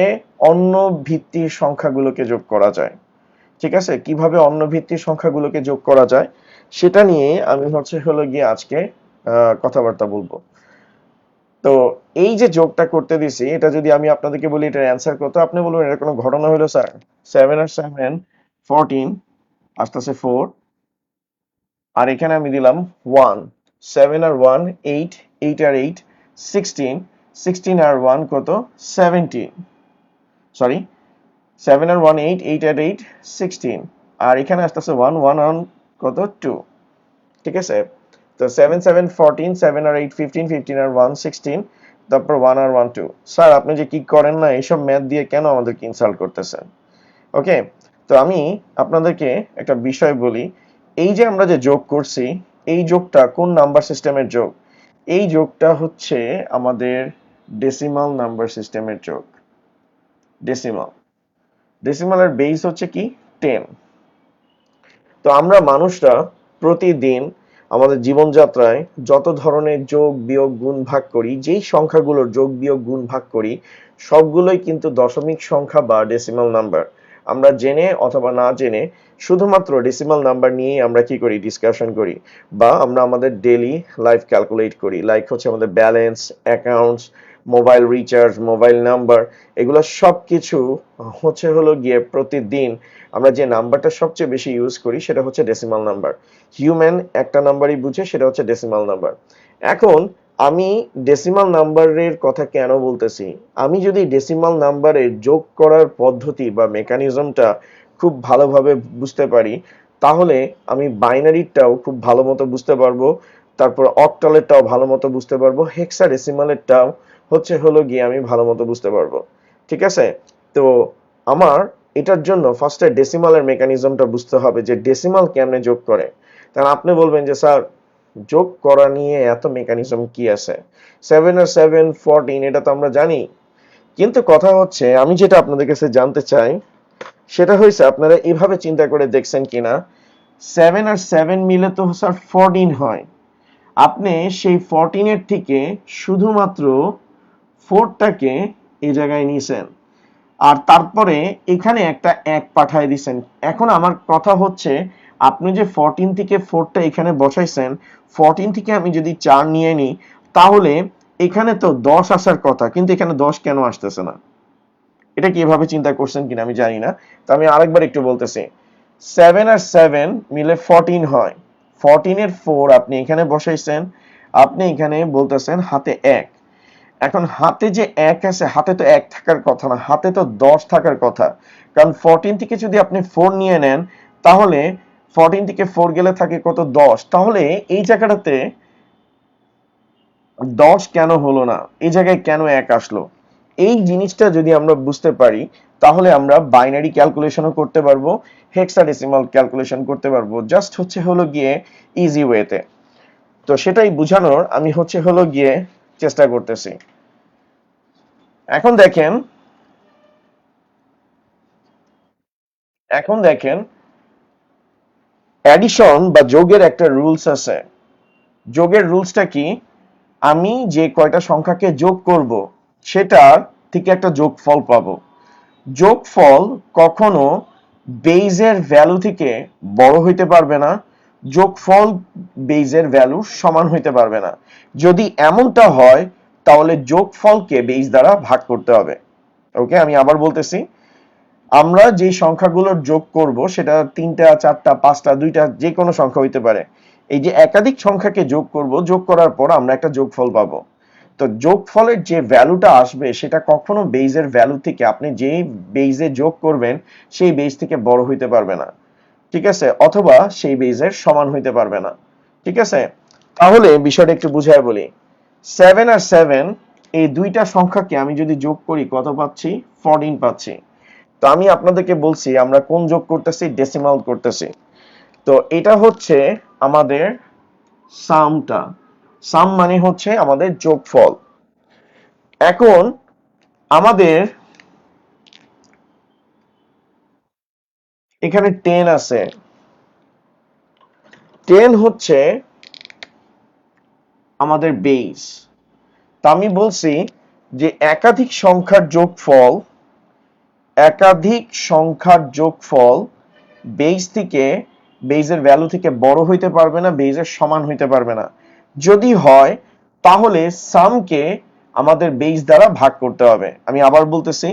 অন্য ভিত্তির সংখ্যাগুলোকে যোগ করা যায়। ঠিক আছে? কিভাবে অন্য ভিত্তির সংখ্যাগুলোকে যোগ করা যায় সেটা নিয়ে আমি হচ্ছে হলো গিয়ে আজকে কথাবার্তা বলবো। তো এই যে যোগটা করতে দিছি, এটা যদি আমি আপনাদেরকে বলি এটার অ্যান্সার কত, আপনি বলবেন এটা কোনো ঘটনা হলো স্যার? 7 আর 7 14, আসতেছে 4, আর এখানে আমি দিলাম 1। 7 আর 1 8, 8 আর 8 16, 16 আর 1 কত? 17। সরি, 7 আর 1 8, 8 আর 8 16, আর এখানে আসতেছে 1, 1 আর 1 কত? 2। ঠিক আছে? তো 7 7 14, 7 আর 8 15, 15 আর 1 16, তারপর 1 আর 1 2। স্যার আপনি যে কি করেন না, এইসব ম্যাথ দিয়ে কেন আমাদেরকে ইনসাল্ট করতেছেন? ওকে। তো আমি আপনাদেরকে একটা বিষয় বলি, এই যে আমরা যে যোগ করছি, এই যোগটা কোন নাম্বার সিস্টেমের যোগ? এই যোগটা হচ্ছে আমাদের ডেসিমাল নাম্বার সিস্টেমের যোগ। ডেসিমাল, ডেসিমালের বেস হচ্ছে কি? 10। তো আমরা মানুষরা প্রতিদিন আমাদের জীবনযাত্রায় যত ধরনের যোগ বিয়োগ গুণ ভাগ করি, যেই সংখ্যাগুলোর যোগ বিয়োগ গুণ ভাগ করি সবগুলোই কিন্তু দশমিক সংখ্যা বা ডেসিমাল নাম্বার। আমরা জেনে অথবা না জেনে শুধুমাত্র ডেসিমাল নাম্বার নিয়েই আমরা কি করি? ডিসকাশন করি, বা আমরা আমাদের ডেইলি লাইফ ক্যালকুলেট করি, লাইক হচ্ছে আমাদের balance, accounts, mobile recharge, mobile number, এগুলো সবকিছু হচ্ছে হলো গিয়ে প্রতিদিন আমরা যে নাম্বারটা সবচেয়ে বেশি ইউজ করি সেটা হচ্ছে ডেসিমাল নাম্বার। হিউম্যান একটা নাম্বারই বুঝে, সেটা হচ্ছে ডেসিমাল নাম্বার। এখন আমি ডেসিমাল নাম্বারের কথা কেন বলতেছি, আমি যদি ডেসিমাল নাম্বারের যোগ করার পদ্ধতি বা মেকানিজমটা খুব ভালোভাবে বুঝতে পারি, তাহলে আমি বাইনারিটাও খুব ভালো মতো বুঝতে পারবো, তারপর অক্টালেরটাও ভালো মতো বুঝতে পারবো, হেক্সাডেসিমালেরটাও হচ্ছে হলো গিয়ে আমি ভালো মতো বুঝতে পারবো। ঠিক আছে? তো আমার এটার জন্য ফার্স্টে ডেসিমালের মেকানিজমটা বুঝতে হবে, যে ডেসিমাল কেমনে যোগ করে। কারণ আপনি বলবেন যে স্যার যোগ করা নিয়ে এত মেকানিজম কি আছে? 7 আর 7 14 এটা তো আমরা জানি, কিন্তু কথা হচ্ছে আমি যেটা আপনাদের কাছে জানতে চাই সেটা হয়েছে আপনারা এভাবে চিন্তা করে দেখছেন কিনা, 7 আর 7 মিলে তো স্যার 14 হয়, আপনি সেই 14 এর থেকে শুধুমাত্র 4টাকে এই জায়গায় নিয়েছেন, আর তারপরে এখানে একটা এক পাঠায় দিছেন। এখন আমার কথা হচ্ছে, আপনি যে 14 থেকে 4টা এখানে বসাইছেন, 14 থেকে আমি যদি 4 নিয়ে নিই তাহলে এখানে তো 10 আসার কথা, কিন্তু এখানে 10 কেন আসতেছে না? এটা কিভাবে চিন্তা করছেন কিনা আমি জানি না, তো আমি আরেকবার একটু বলতেছি। 7 আর 7 মিলে 14 হয়। 14 এর 4 আপনি এখানে বসাইছেন, আপনি এখানে বলতেছেন হাতে 1। এখন হাতে যে 1 আছে, হাতে তো 1 থাকার কথা না, হাতে তো 10 থাকার কথা। কারণ 14 থেকে যদি আপনি 4 নিয়ে নেন, তাহলে 14 থেকে 4 গেলে থাকে কত, 10। তাহলে এই জায়গাটাতে 10 কেন হলো না, এই জায়গায় কেন 1 আসলো, এই জিনিসটা যদি আমরা বুঝতে পারি, তাহলে আমরা বাইনারি ক্যালকুলেশনও করতে পারবো, হেক্সাডেসিমাল ক্যালকুলেশন করতে পারবো, জাস্ট হলো গিয়ে ইজি ওয়েতে। তো সেটাই বোঝানোর আমি হলো গিয়ে চেষ্টা করতেছি। এখন দেখেন, এখন দেখেন অ্যাডিশন বা যোগের একটা রুলস আছে। যোগের রুলসটা কি, আমি যে কয়টা সংখ্যাকে যোগ করব সেটার থেকে একটা যোগফল পাবো। যোগফল কখনো বেইজের ভ্যালু থেকে বড় হইতে পারবে না, যোগফল বেইজের ভ্যালু সমান হইতে পারবে না। যদি এমনটা হয় তাহলে যোগফলকে বেইজ দ্বারা ভাগ করতে হবে। ওকে, আমি আবার বলতেছি, আমরা যে সংখ্যাগুলোর যোগ করব সেটা 3টা 4টা 5টা 2টা যে কোনো সংখ্যা হইতে পারে। এই যে একাধিক সংখ্যাকে যোগ করব, যোগ করার পর আমরা একটা যোগফল পাবো। তো যোগফলের যে ভ্যালুটা আসবে সেটা কখনো বেইজের ভ্যালু থেকে, আপনি যেই বেইজে যোগ করবেন সেই বেইজ থেকে বড় হইতে পারবে না, ঠিক আছে, অথবা সেই বেইজের সমান হইতে পারবে না, ঠিক আছে। তাহলে বিষয়টা একটু বুঝায় বলি। 7 আর 7 এই দুইটা সংখ্যাকে আমি যদি যোগ করি কত পাচ্ছি, 14 পাচ্ছি। তো আমি আপনাদেরকে বলছি আমরা কোন যোগ করতেছি, ডেসিমাল করতেছি। তো এটা হচ্ছে আমাদের সামটা, সাম মানে হচ্ছে আমাদের যোগফল। এখন আমাদের এখানে 10 আছে, 10 হচ্ছে আমাদের বেস। তা আমি বলছি যে একাধিক সংখ্যার যোগফল, একাধিক সংখ্যার যোগফল বেস থেকে, বেসের ভ্যালু থেকে বড় হইতে পারবে না, বেসের সমান হইতে পারবে না। যদি হয় তাহলে সামকে আমাদের বেস দ্বারা ভাগ করতে হবে। আমি আবার বলতেছি,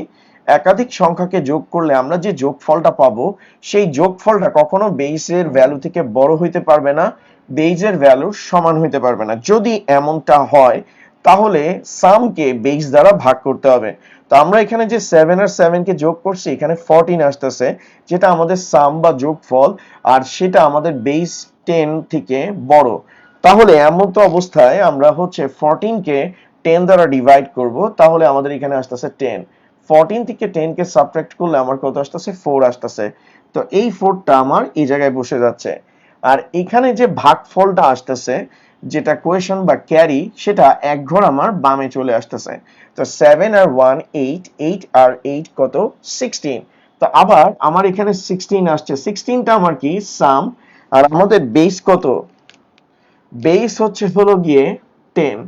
একাধিক সংখ্যাকে যোগ করলে আমরা যে যোগফলটা পাবো সেই যোগফলটা কখনো বেসের ভ্যালু থেকে বড় হইতে পারবে না, বেসের ভ্যালু সমান হইতে পারবে না। যদি এমনটা হয় তাহলে সামকে বেস দ্বারা ভাগ করতে হবে। তো আমরা এখানে যে 7 আর 7 কে যোগ করছি, এখানে 14 আসতেছে, যেটা আমাদের সাম বা যোগফল, আর সেটা আমাদের বেস 10 থেকে বড়। তাহলে এমন তো অবস্থায় আমরা 14 কে 10 দ্বারা ডিভাইড করব, তাহলে আমাদের এখানে আসতেছে 10। 14 থেকে 10 কে সাবট্রাক্ট করলে আমার কত আসতেছে, 4 আসতেছে। তো এই 4টা আমার এই জায়গায় বসে যাচ্ছে। আর এখানে যে ভাগফলটা আসতেছে, যেটা কোয়েশন বা ক্যারি, সেটা এক ঘর আমার বামে চলে আসতেছে। তো 7 আর 1 8, 8 আর 8 কত, 16। তো আবার আমার এখানে 16 আসছে, 16টা আমার কি, সাম। আর আমাদের বেস কত, বেস হলো গিয়ে 10।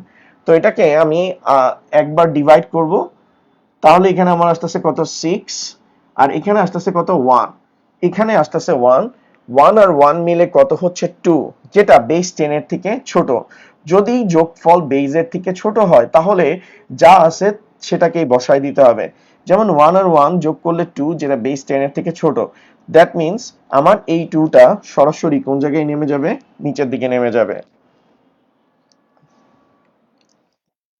তো এটাকে আমি একবার ডিভাইড করব, তাহলে এখানে আমার আসতেছে কত, 6। আর এখানে আসতেছে কত, 1। এখানে আসতেছে 1। 1 আর 1 মিলে কত হচ্ছে, 2, যেটা বেস 10 এর থেকে ছোট। যদি যোগফল বেসের থেকে ছোট হয় তাহলে যা আছে সেটাকেই বসায় দিতে হবে। যেমন 1 আর 1 যোগ করলে 2, যেটা বেস 10 এর থেকে ছোট। দ্যাট মিন্স আমার এই 2টা সরাসরি কোন জায়গায় নেমে যাবে, নিচের দিকে নেমে যাবে।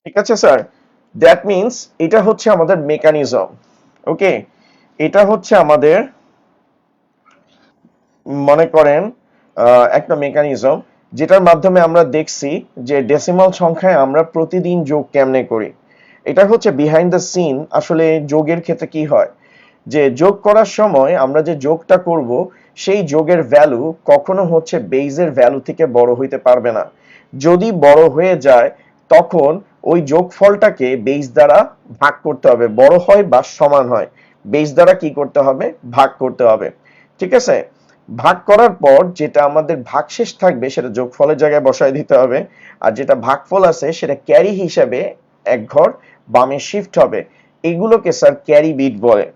ঠিক আছে স্যার, দ্যাট মিন্স এটা হচ্ছে আমাদের মেকানিজম। ওকে, এটা হচ্ছে আমাদের, মনে করেন একটা মেকানিজম, যেটার মাধ্যমে আমরা দেখছি যে ডেসিমাল সংখ্যায় আমরা প্রতিদিন যোগ কেমনে করি। এটা হচ্ছে বিহাইন্ড দ্য সিন। আসলে যোগের ক্ষেত্রে কি হয়, যে যোগ করার সময় আমরা যে যোগটা করব সেই যোগের ভ্যালু কখনো বেইজের ভ্যালু থেকে বড় হইতে পারবে না। যদি বড় হয়ে যায় তখন ওই যোগফলটাকে বেইজ দ্বারা ভাগ করতে হবে, বড় হয় বা সমান হয়, বেইজ দ্বারা কি করতে হবে, ভাগ করতে হবে। ঠিক আছে, ভাগ করার পর যেটা আমাদের ভাগশেষ থাকবে সেটা যোগফলের জায়গায় বসায় দিতে হবে। আর যেটা ভাগফল আছে সেটা ক্যারি হিসাবে এক ঘর বামে শিফট হবে। এগুলোকে স্যার ক্যারি বিট বলে।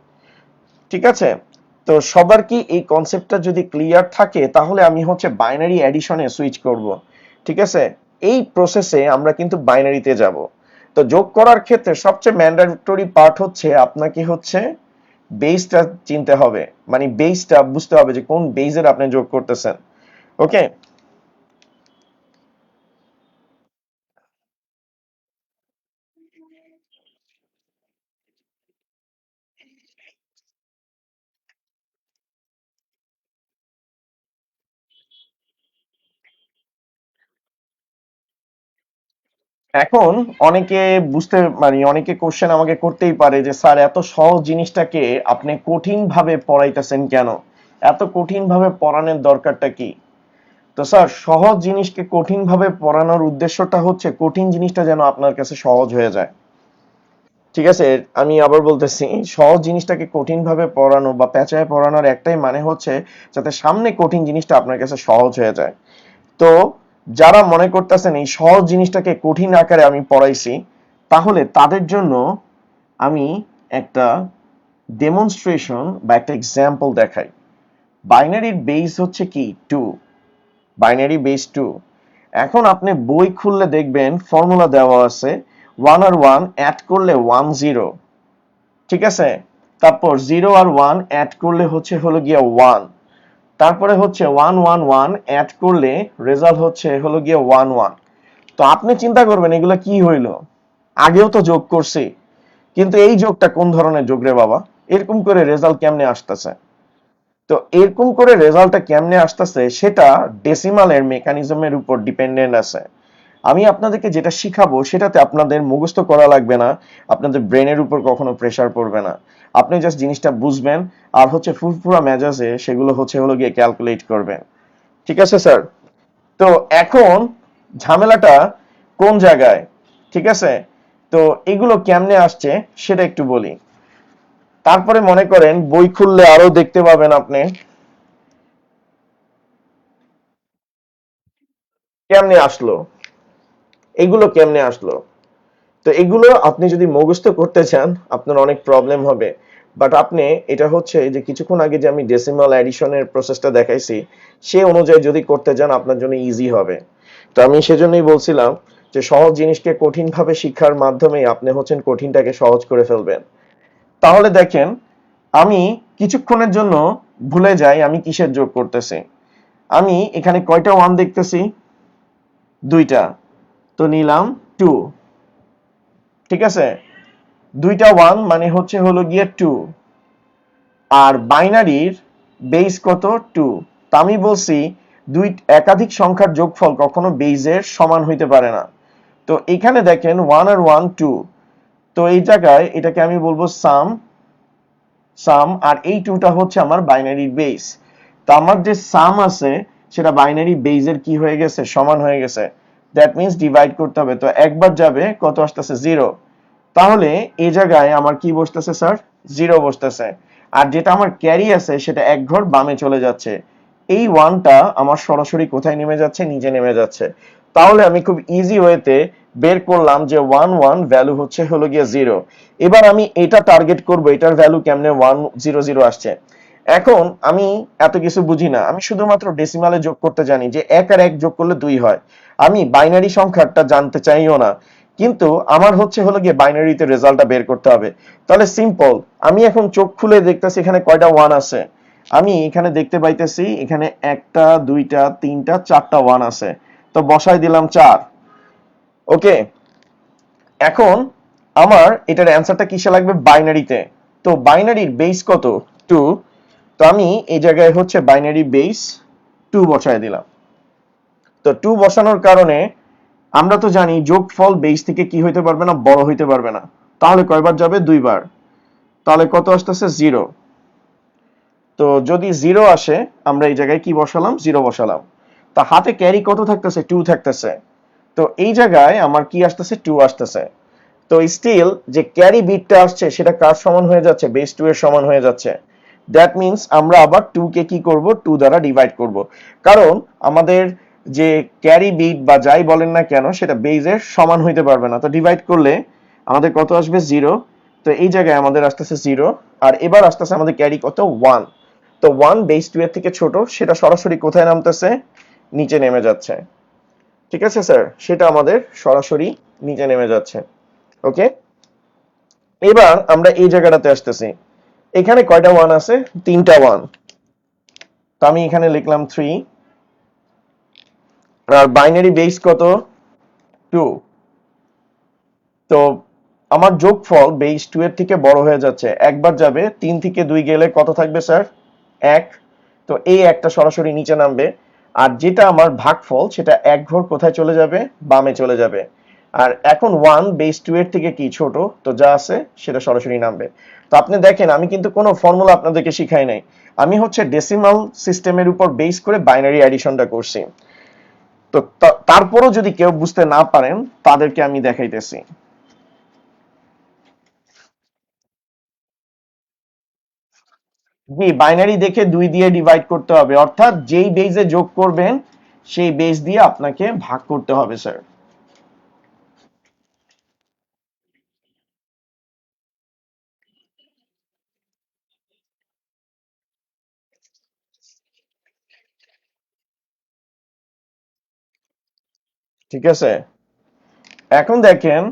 ঠিক আছে, তো সবার কি এই কনসেপ্টটা যদি ক্লিয়ার থাকে তাহলে আমি বাইনারি অ্যাডিশনে সুইচ করব। ঠিক আছে, এই প্রসেসে আমরা কিন্তু বাইনারিতে যাব। তো যোগ করার ক্ষেত্রে সবচেয়ে ম্যান্ডেটরি পার্ট হচ্ছে আপনাকে হচ্ছে বেসটা চিনতে হবে, মানে বেসটা বুঝতে হবে যে কোন বেসের আপনি যোগ করতেছেন। ওকে, এখন অনেকে বুঝতে মানে অনেকে কোশ্চেন আমাকে করতেই পারে যে স্যার এত সহজ জিনিসটাকে আপনি কঠিন ভাবে পড়াইতেছেন কেন, এত কঠিন ভাবে পড়ানোর দরকারটা কি? তো স্যার সহজ জিনিসকে কঠিন ভাবে পড়ানোর উদ্দেশ্যটা হচ্ছে কঠিন জিনিসটা যেন আপনার কাছে সহজ হয়ে যায়। ঠিক আছে, আমি আবার বলতেছি, সহজ জিনিসটাকে কঠিন ভাবে পড়ানো বা পেঁচায় পড়ানোর একটাই মানে হচ্ছে যাতে সামনে কঠিন জিনিসটা আপনার কাছে সহজ হয়ে যায়। তো যারা মনে করতেছেন এই সহজ জিনিসটাকে কঠিন আকারে আমি পড়াইছি, তাহলে তাদের জন্য আমি একটা ডেমনস্ট্রেশন বা একটা এক্সাম্পল দেখাই। বাইনারির বেস হচ্ছে কি 2, বাইনারি বেস 2। এখন আপনি বই খুললে দেখবেন ফর্মুলা দেওয়া আছে 1 আর 1 অ্যাড করলে 1 0, ঠিক আছে? তারপর 0 আর 1 অ্যাড করলে হচ্ছে হলো গিয়া 1, তারপরে হচ্ছে 1 1 1 অ্যাড করলে রেজাল্ট হচ্ছে হলো গিয়া 1 1। তো আপনি চিন্তা করবেন এগুলো কি হইলো, আগেও তো যোগ করছি, কিন্তু এই যোগটা কোন ধরনের যোগ রে বাবা, এরকম করে রেজাল্ট কেমনে আসতেছে? তো এরকম করে রেজাল্টটা কেমনে আসতেছে সেটা ডেসিমালের মেকানিজমের উপর ডিপেন্ডেন্ট আছে। আমি আপনাদেরকে যেটা শিখাবো সেটাতে আপনাদের মুখস্থ করা লাগবে না, আপনাদের ব্রেনের উপর কখনো প্রেসার পড়বে না। আপনি জাস্ট জিনিসটা বুঝবেন আর হচ্ছে ফুরফুরা মেজাজে সেগুলো হচ্ছে হলো গিয়ে ক্যালকুলেট করবেন। ঠিক আছে স্যার? তো এখন ঝামেলাটা কোন জায়গায়, ঠিক আছে? তো এগুলো কেমনে আসছে সেটা একটু বলি। তারপরে মনে করেন বই খুললে আরো দেখতে পাবেন আপনি কেমনে আসলো, এগুলো কেমনে আসলো। তো এগুলো আপনি যদি মুখস্থ করতে চান আপনার অনেক প্রবলেম হবে। বাট আপনি এটা হচ্ছে যে কিছুক্ষণ আগে যে আমি ডেসিমাল অ্যাডিশনের প্রসেসটা দেখাইছি সে অনুযায়ী যদি করতে যান আপনার জন্য ইজি হবে। তো আমি সেজন্যই বলছিলাম যে সহজ জিনিসকে কঠিন ভাবে শিক্ষার মাধ্যমে আপনি হচ্ছেন কঠিনটাকে সহজ করে ফেলবেন। তাহলে দেখেন আমি কিছুক্ষণের জন্য ভুলে যাই আমি কিসের যোগ করতেছি। আমি এখানে কয়টা ওয়ান দেখতেছি, দুইটা, তো নিলাম 2, ঠিক আছে? দুইটা ওয়ান মানে হচ্ছে হলো গিয়ে 2, আর বাইনারির বেস কত 2। তা আমি বলছি দুই একাধিক সংখ্যার যোগফল কখনো বেজের সমান হইতে পারে না। তো এখানে দেখেন 1 আর 1 2, তো এই জায়গায় এটাকে আমি বলবো সাম, সাম আর এই 2টা হচ্ছে আমার বাইনারি বেস। তো আমার যে সাম আছে সেটা বাইনারি বেজের কি হয়ে গেছে, সমান হয়ে গেছে। দ্যাট মিন্স ডিভাইড করতে হবে, তো একবার যাবে কত আসতেছে 0। তাহলে এই জায়গায় আমার কি বসতেছে স্যার, 0 বসতেছে। আর যেটা আমার ক্যারি আছে সেটা এক ঘর বামে চলে যাচ্ছে। এই ওয়ানটা আমার সরাসরি কোথায় নেমে যাচ্ছে, নিচে নেমে যাচ্ছে। তাহলে আমি খুব ইজি ওয়েতে বের করলাম যে 1 1 ভ্যালু হচ্ছে হলো গিয়ে 0। এবার আমি এটা টার্গেট করব এটার ভ্যালু কেমনে 1 0 0 আসছে। এখন আমি এত কিছু বুঝি না, আমি শুধুমাত্র ডেসিমালে যোগ করতে জানি যে 1 আর 1 যোগ করলে 2 হয়। আমি বাইনারি সংখ্যাটা জানতে চাইও না, কিন্তু আমার হচ্ছে হলো গিয়ে বাইনারিতে রেজাল্টটা বের করতে হবে। তাহলে সিম্পল, আমি এখন চোখ খুলে দেখতেছি এখানে কয়টা ওয়ান আছে। আমি এখানে দেখতে পাইতেছি এখানে একটা দুইটা তিনটা চারটা ওয়ান আছে, তো বসাই দিলাম 4। ওকে, এখন আমার এটার অ্যান্সারটা কিসে লাগবে, বাইনারিতে। তো বাইনারির বেস কত 2, তো আমি এই জায়গায় হচ্ছে বাইনারি বেস 2 বসায় দিলাম। তো 2 বসানোর কারণে আমরা তো জানি যোগফল বেস থেকে কি হইতে পারবে না, বড় হইতে পারবে না। তাহলে কয়বার যাবে, দুইবার। তাহলে কত আসতেছে 0। তো যদি 0 আসে আমরা এই জায়গায় কি বসালাম, 0 বসালাম। তা হাতে ক্যারি কত থাকতেছে, 2 থাকতেছে। তো এই জায়গায় আমার কি আসতেছে, 2 আসতেছে। তো স্টিল যে ক্যারি বিটটা আসছে সেটা কার সমান হয়ে যাচ্ছে, বেস 2 এর সমান হয়ে যাচ্ছে। দ্যাট মিন্স আমরা আবার 2 কে কি করব, 2 দ্বারা ডিভাইড করব। কারণ আমাদের যে ক্যারি বিট বা যাই বলেন না কেন সেটা বেজের সমান হইতে পারবে না, তো ডিভাইড করলে আমাদের কত আসবে, 0। তো এই জায়গায় আমাদের আসতেছে 0, আর এবার আসতেছে আমাদের ক্যারি কত, 1। তো 1 বেস 2 এর থেকে ছোট, সেটা সরাসরি কোথায় নামতেছে, নিচে নেমে যাচ্ছে। ঠিক আছে স্যার, সেটা আমাদের সরাসরি নিচে নেমে যাচ্ছে। ওকে, এবার আমরা এই জায়গাটাতে আসতেছি। এখানে কয়টা ওয়ান আছে? তিনটা ওয়ান। তো আমি এখানে লিখলাম 3, আর বাইনারি বেস কত? 2। তো আমার যোগফল বেস 2 এর থেকে বড় হয়ে যাচ্ছে, একবার যাবে, 3 থেকে 2 গেলে কত থাকবে স্যার? 1। তো এই একটা সরাসরি নিচে নামবে, আর যেটা আমার ভাগফল সেটা এক ঘর কোথায় চলে যাবে? বামে চলে যাবে। আর এখন 1 বেস 2 এর থেকে কি ছোট, তো যা আছে সেটা সরাসরি নামবে। তো আপনি দেখেন আমি কিন্তু কোনো ফর্মুলা আপনাদেরকে শিখাই নাই, আমি হচ্ছে ডেসিমাল সিস্টেমের উপর বেস করে বাইনারি অ্যাডিশনটা করছি। তো তারপরও যদি কেউ বুঝতে না পারেন তাদেরকে আমি দেখাইতেছি। জি, বাইনারি দেখে 2 দিয়ে ডিভাইড করতে হবে, অর্থাৎ যেই বেজে যোগ করবেন সেই বেজ দিয়ে আপনাকে ভাগ করতে হবে স্যার। ঠিক আছে, এখন দেখেন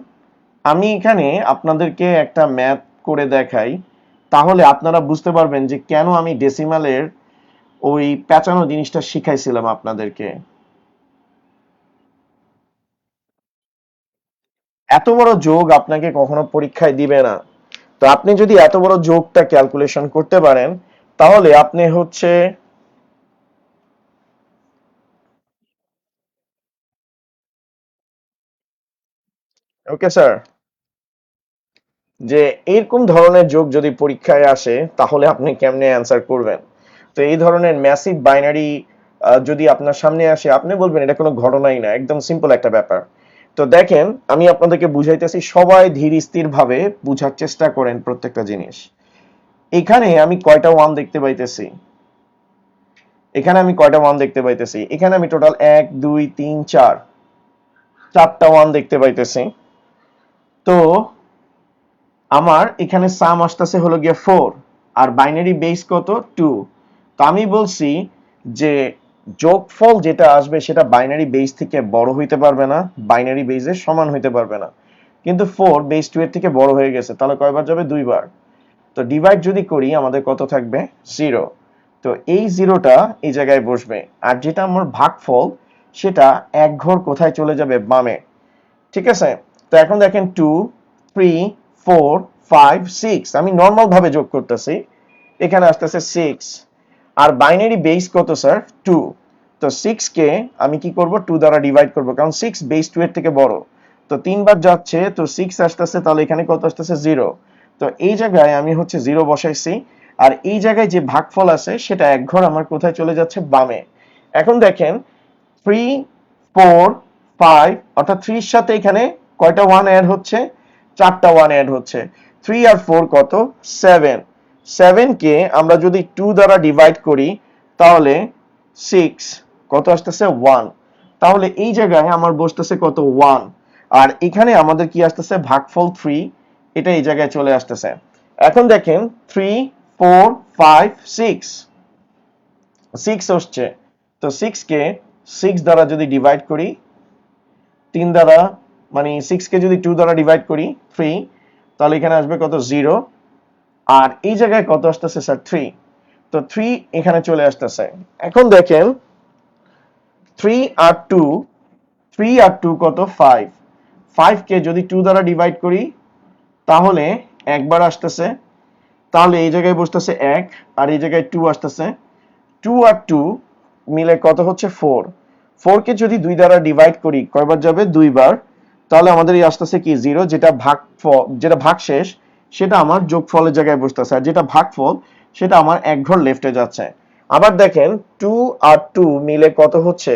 আমি এখানে আপনাদেরকে একটা ম্যাথ করে দেখাই, তাহলে আপনারা বুঝতে পারবেন যে কেন আমি ডেসিমালের ওই পেঁচানো জিনিসটা শিখাইছিলাম আপনাদেরকে। এত বড় যোগ আপনাকে কখনো পরীক্ষায় দিবে না। তো আপনি যদি এত বড় যোগটা ক্যালকুলেশন করতে পারেন তাহলে আপনি হচ্ছে, ওকে স্যার, যে এরকম ধরনের যোগ যদি পরীক্ষায় আসে তাহলে আপনি কেমনে অ্যান্সার করবেন? তো এই ধরনের ম্যাসিভ বাইনারি যদি আপনার সামনে আসে আপনি বলবেন এটা কোনো ঘটনাই না, একদম সিম্পল একটা ব্যাপার। তো দেখেন আমি আপনাদেরকে বুঝাইতেছি, সবাই ধীর স্থির ভাবে বুঝার চেষ্টা করেন প্রত্যেকটা জিনিস। এখানে আমি কয়টা ওয়ান দেখতে পাইতেছি? এখানে আমি কয়টা ওয়ান দেখতে পাইতেছি? এখানে আমি টোটাল 1 2 3 4 চারটা ওয়ান দেখতে পাইতেছি। তো আমার এখানে সাম আসতেছে হলো গিয়ে 4, আর বাইনারি বেস কত? 2। তো আমি বলছি যে যোগফল যেটা আসবে সেটা বাইনারি বেস থেকে বড় হইতে পারবে না, বাইনারি বেসের সমান হইতে পারবে না। কিন্তু 4 বেস 2 এর থেকে বড় হয়ে গেছে, তাহলে কয়বার যাবে? 2 বার। তো ডিভাইড যদি করি আমাদের কত থাকবে? 0। তো এই জিরোটা এই জায়গায় বসবে, আর যেটা আমার ভাগফল সেটা এক ঘর কোথায় চলে যাবে? বামে। ঠিক আছে, তো এখন দেখেন 2 3 4 5 6, আমি নর্মাল ভাবে যোগ করতেছি, এখানে আসতেছে 6। আর বাইনারি বেস কত স্যার? 2। তো 6 কে আমি কি করব? 2 দ্বারা ডিভাইড করব, কারণ 6 বেস 2 এর থেকে বড়। তো 3 বার যাচ্ছে, তো 6 আসতেছে, তাহলে এখানে কত আসতেছে? 0। তো এই জায়গায় আমি হচ্ছে 0 বসাইছি, আর এই জায়গায় যে ভাগফল আছে সেটা এক ঘর আমার কোথায় চলে যাচ্ছে? বামে। এখন দেখেন 3 4 5, অর্থাৎ 3 এর সাথে এখানে কয়টা ওয়ান অ্যাড হচ্ছে? চারটা ওয়ান অ্যাড হচ্ছে। 3 আর 4 কত? 7। 7 কে আমরা যদি 2 দ্বারা ডিভাইড করি তাহলে 6, কত আসতেছে? 1। তাহলে এই জায়গায় আমার বসতেছে কত? 1। আর এখানে আমাদের কি আসতেছে? ভাগফল 3, এটা এই জায়গায় চলে আসতেছে। এখন দেখেন 3 4 5 6, 6 আসছে। তো 6 কে 6 দ্বারা যদি ডিভাইড করি, 3 দ্বারা, মানে 6 কে যদি 2 দ্বারা ডিভাইড করি 3, তাহলে এখানে আসবে কত? 0। আর এই জায়গায় কত আসতেছে স্যার? 3। তো 3 এখানে চলে আসতেছে। এখন দেখেন 3 আর 2, 3 আর 2 কত? 5। 5 কে যদি 2 দ্বারা ডিভাইড করি তাহলে একবার আসতেছে, তাহলে এই জায়গায় বসতেছে 1, আর এই জায়গায় 2 আসতেছে। 2 আর 2 মিলে কত হচ্ছে? 4। 4 কে যদি 2 দ্বারা ডিভাইড করি কয়বার যাবে? 2 বার। তাহলে আমাদের এই আসতেছে কি? 0। যেটা যেটা ভাগশেষ সেটা আমার যোগফলের জায়গায় বসতেছে, আর যেটা ভাগফল সেটা আমার এক ঘর লেফটে যাচ্ছে। আবার দেখেন 2 আর 2 মিলে কত হচ্ছে?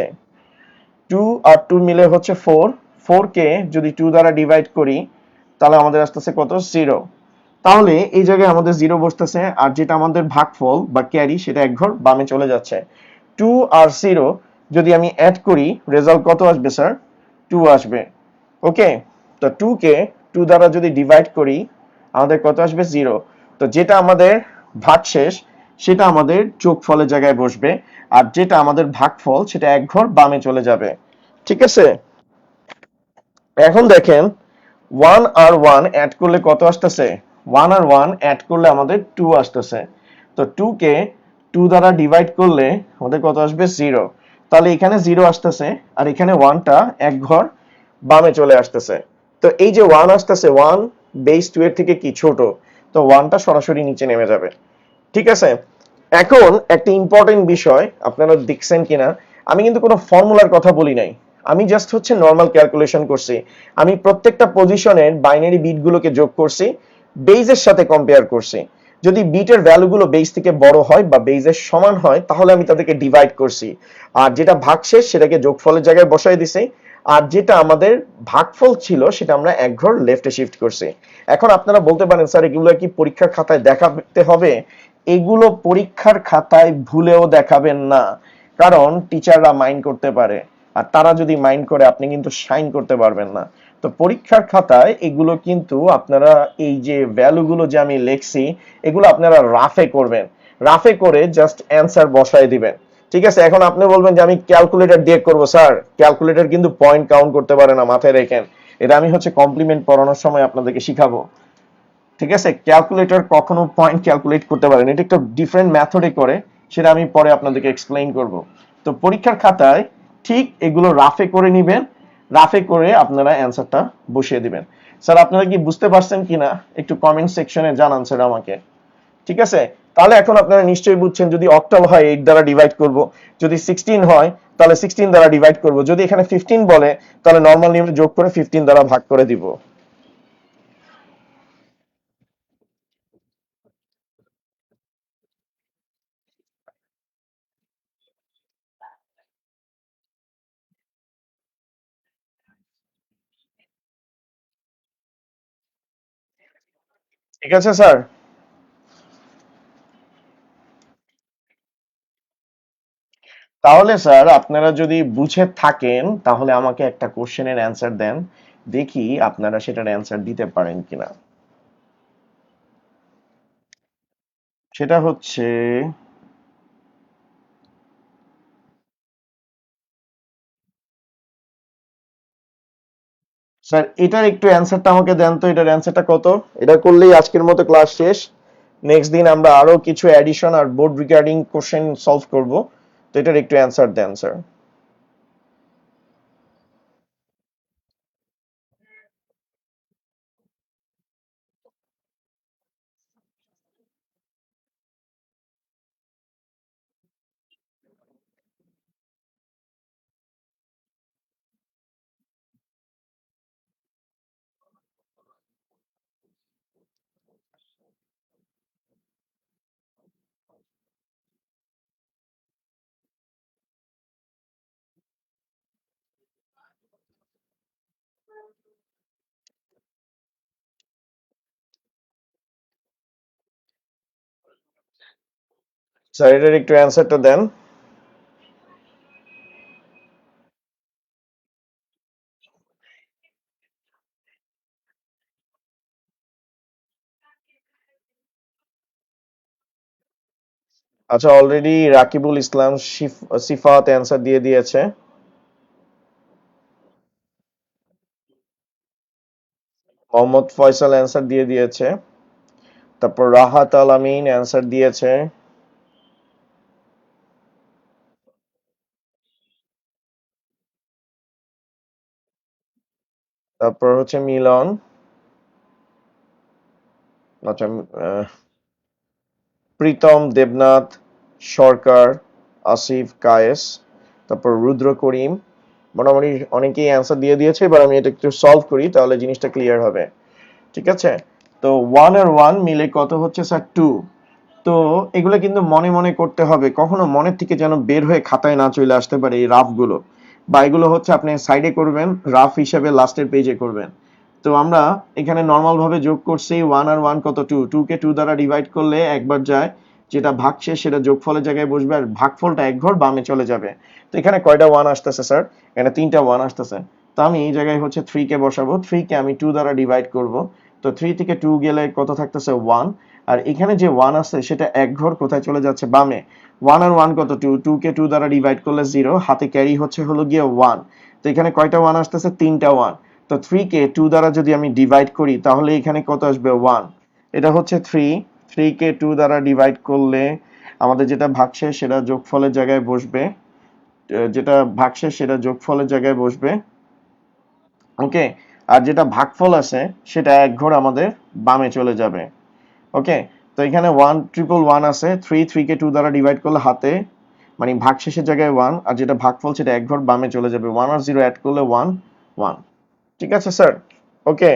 2 আর 2 মিলে হচ্ছে 4। 4 কে যদি 2 দ্বারা ডিভাইড করি তাহলে আমাদের আসতেছে কত? 0। তাহলে এই জায়গায় আমাদের 0 বসতেছে, আর যেটা আমাদের ভাগফল বা ক্যারি সেটা এক ঘর বামে চলে যাচ্ছে। 2 আর 0 যদি আমি অ্যাড করি রেজাল্ট কত আসবে স্যার? 2 আসবে। ওকে, তো 2 কে 2 দ্বারা যদি ডিভাইড করি আমাদের কত আসবে? 0। তো যেটা আমাদের ভাগশেষ সেটা আমাদের যোগফলের জায়গায় বসবে, আর যেটা আমাদের ভাগফল সেটা এক ঘর বামে চলে যাবে। ঠিক আছে, এখন দেখেন ওয়ান আর ওয়ান অ্যাড করলে কত আসতেছে? ওয়ান আর ওয়ান অ্যাড করলে আমাদের টু আসতেছে। তো টু কে টু দ্বারা ডিভাইড করলে আমাদের কত আসবে? জিরো। তাহলে এখানে জিরো আসতেছে আর এখানে ওয়ানটা এক ঘর বামে চলে আসতেছে। তো এই যে ওয়ান আসতেছে, ওয়ান বেস টু এর থেকে কি ছোট, তো ওয়ানটা সরাসরি নিচে নেমে যাবে। ঠিক আছে, এখন একটা ইম্পর্টেন্ট বিষয় আপনারা দেখছেন কিনা, আমি কিন্তু কোনো ফর্মুলার কথা বলি নাই, আমি জাস্ট হচ্ছে নর্মাল ক্যালকুলেশন করছি। আমি প্রত্যেকটা পজিশনের বাইনারি বিটগুলোকে যোগ করছি, বেইজের সাথে কম্পেয়ার করছি। যদি বিটের ভ্যালুগুলো বেস থেকে বড় হয় বা বেইজের সমান হয় তাহলে আমি তাদেরকে ডিভাইড করছি, আর যেটা ভাগশেষ সেটাকে যোগফলের জায়গায় বসাই দিছি, আর যেটা আমাদের ভাগফল ছিল সেটা আমরা এক ঘর লেফটে শিফট করছি। এখন আপনারা বলতে পারেন স্যার এগুলো কি পরীক্ষার খাতায় দেখাতে হবে? এগুলো পরীক্ষার খাতায় ভুলেও দেখাবেন না, কারণ টিচাররা মাইন্ড করতে পারে, আর তারা যদি মাইন্ড করে আপনি কিন্তু সাইন করতে পারবেন না। তো পরীক্ষার খাতায় এগুলো কিন্তু আপনারা, এই যে ভ্যালুগুলো যে আমি লিখছি এগুলো আপনারা রাফে করবেন, রাফে করে জাস্ট অ্যান্সার বসায় দিবেন। ঠিক আছে, এখন আপনি বলবেন যে আমি ক্যালকুলেটর দিয়ে করব। স্যার ক্যালকুলেটর কিন্তু পয়েন্ট কাউন্ট করতে পারে না, মাথায় রাখেন। এটা আমি হচ্ছে কমপ্লিমেন্ট পড়ানোর সময় আপনাদেরকে শিখাবো। ঠিক আছে, ক্যালকুলেটর কখনো পয়েন্ট ক্যালকুলেট করতে পারে না, এটা একটা ডিফারেন্ট মেথডে করে, সেটা আমি পরে আপনাদেরকে এক্সপ্লেইন করব। তো পরীক্ষার খাতায় ঠিক এগুলো রাফে করে নেবেন, রাফে করে আপনারা অ্যান্সারটা বসিয়ে দিবেন। স্যার আপনারা কি বুঝতে পারছেন কিনা একটু কমেন্ট সেকশনে জানান স্যার আমাকে। ঠিক আছে, তাহলে এখন আপনারা নিশ্চয়ই বুঝছেন, যদি অক্টাল হয় 8 দ্বারা ডিভাইড করব, যদি 16 হয় তাহলে 16 দ্বারা ডিভাইড করব, যদি এখানে 15 বলে তাহলে নরমাল নিয়মে যোগ করে 15 দ্বারা ভাগ করে দিব। ঠিক আছে স্যার। তাহলে স্যার আপনারা যদি বুঝে থাকেন তাহলে আমাকে একটা কোশ্চেনের অ্যান্সার দেন, দেখি আপনারা সেটার অ্যান্সার দিতে পারেন কিনা। সেটা হচ্ছে, স্যার এটার একটু অ্যান্সারটা আমাকে দেন তো, এটার অ্যান্সারটা কত? এটা করলেই আজকের মতো ক্লাস শেষ। নেক্সট দিন আমরা আরো কিছু অ্যাডিশন আর বোর্ড রিগার্ডিং কোশ্চেন সলভ করব। তো এটার একটু অ্যান্সার দেন স্যার। স্যার এটার একটু অ্যান্সারটা দেন। আচ্ছা, অলরেডি রাকিবুল ইসলাম সিফাত অ্যান্সার দিয়ে দিয়েছে। মোহাম্মদ ফয়সাল অ্যান্সার দিয়ে দিয়েছে। তারপর রাহাত আল আমিন অ্যান্সার দিয়েছে। তারপর হচ্ছে মিলন, আচ্ছা, প্রীতম, দেবনাথ, সরকার, আসিফ, কায়েস, তারপর রুদ্র করিম, মোটামুটি অনেকেই অ্যান্সার দিয়ে দিয়েছে। এবার আমি এটা একটু সলভ করি তাহলে জিনিসটা ক্লিয়ার হবে। ঠিক আছে, তো ওয়ান আর ওয়ান মিলে কত হচ্ছে স্যার? টু। তো এগুলো কিন্তু মনে মনে করতে হবে, কখনো মনের থেকে যেন বের হয়ে খাতায় না চলে আসতে পারে এই রাফ গুলো, বা এগুলো হচ্ছে আপনি সাইডে করবেন, রাফ হিসেবে লাস্টের পেজে করবেন। তো আমরা এখানে নর্মাল ভাবে যোগ করছি, ওয়ান আর ওয়ান কত? টু। টু কে টু দ্বারা ডিভাইড করলে একবার যায়, যেটা ভাগশেষ সেটা যোগফলের জায়গায় বসবে, আর ভাগফলটা এক ঘর বামে চলে যাবে। তো এখানে কয়টা ওয়ান আসতেছে স্যার? এখানে তিনটা ওয়ান আসতেছে। তো আমি এই জায়গায় হচ্ছে থ্রি কে বসাবো, থ্রি কে আমি টু দ্বারা ডিভাইড করব। তো থ্রি থেকে টু গেলে কত থাকতেছে? ওয়ান। আর এখানে যে ওয়ান আছে সেটা এক ঘর কোথায় চলে যাচ্ছে? বামে। ওয়ান আর ওয়ান কত? টু। টু কে টু দ্বারা ডিভাইড করলে জিরো, হাতে ক্যারি হচ্ছে হলো গিয়ে ওয়ান। তো এখানে কয়টা ওয়ান আসতেছে? তিনটা ওয়ান। তো 3 কে 2 দ্বারা যদি আমি ডিভাইড করি তাহলে এখানে কত আসবে 1। এটা হচ্ছে 3 কে 2 দ্বারা ডিভাইড করলে আমাদের যেটা ভাগশেষ সেটা যোগফলের জায়গায় বসবে, যেটা ভাগশেষ সেটা যোগফলের জায়গায় বসবে। ওকে, আর যেটা ভাগফল আছে সেটা এক ঘর আমাদের বামে চলে যাবে। ওকে, তো এখানে 1 আছে, 3 কে 2 দ্বারা ডিভাইড করলে হাতে মানে ভাগশেষের জায়গায় 1, আর যেটা ভাগফল সেটা এক ঘর বামে চলে যাবে। 1 আর 0 অ্যাড করলে 1 ঠিক আছে স্যার? ওকে।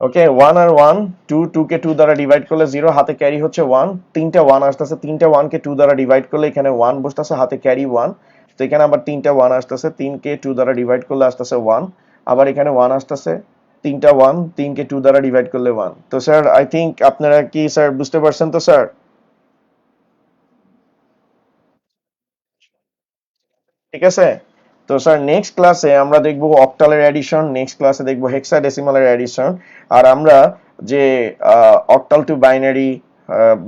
ওকে, 1 আর 1, 2 কে 2 দ্বারা ডিভাইড করলে 0, হাতে ক্যারি হচ্ছে 1, তিনটা 1 আসতেছে, তিনটা 1 কে 2 দ্বারা ডিভাইড করলে এখানে 1 বসতেছে, হাতে ক্যারি 1। তো এখানে আবার তিনটা 1 আসতেছে, 3 কে 2 দ্বারা ডিভাইড করলে আসতেছে 1, আবার এখানে 1 আসতেছে, তিনটা 1, 3 কে 2 দ্বারা ডিভাইড করলে 1। তো স্যার আই থিংক আপনারা কি স্যার বুঝতে পারছেন তো স্যার? ঠিক আছে। তো স্যার নেক্সট ক্লাসে আমরা দেখব অক্টালের অ্যাডিশন, নেক্সট ক্লাসে দেখব হেক্সাডেসিমালের অ্যাডিশন। আর আমরা যে octal two binary,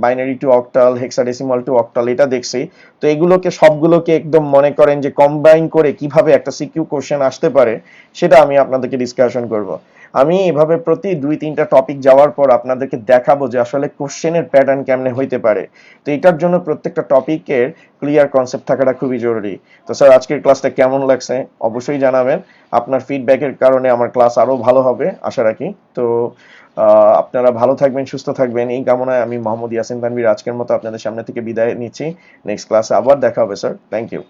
binary two octal, hexadecimal two octal এটা দেখছি। তো এগুলোকে সবগুলোকে একদম মনে করেন যে কম্বাইন করে কিভাবে একটা সিকিউ কোশ্চেন আসতে পারে সেটা আমি আপনাদেরকে ডিসকাশন করব। আমি এভাবে প্রতি 2-3টা টপিক যাওয়ার পর আপনাদেরকে দেখাবো যে আসলে কোশ্চেনের প্যাটার্ন কেমনে হইতে পারে। তো এটার জন্য প্রত্যেকটা টপিকের ক্লিয়ার কনসেপ্ট থাকাটা খুবই জরুরি। তো স্যার আজকের ক্লাসটা কেমন লাগছে অবশ্যই জানাবেন। আপনার ফিডব্যাকের কারণে আমার ক্লাস আরো ভালো হবে আশা রাখি। তো আপনারা ভালো থাকবেন, সুস্থ থাকবেন এই কামনায় আমি মোহাম্মদ ইয়াসিন তানভীর আজকের মতো আপনাদের সামনে থেকে বিদায় নিচ্ছি। নেক্সট ক্লাসে আবার দেখা হবে স্যার। Thank you.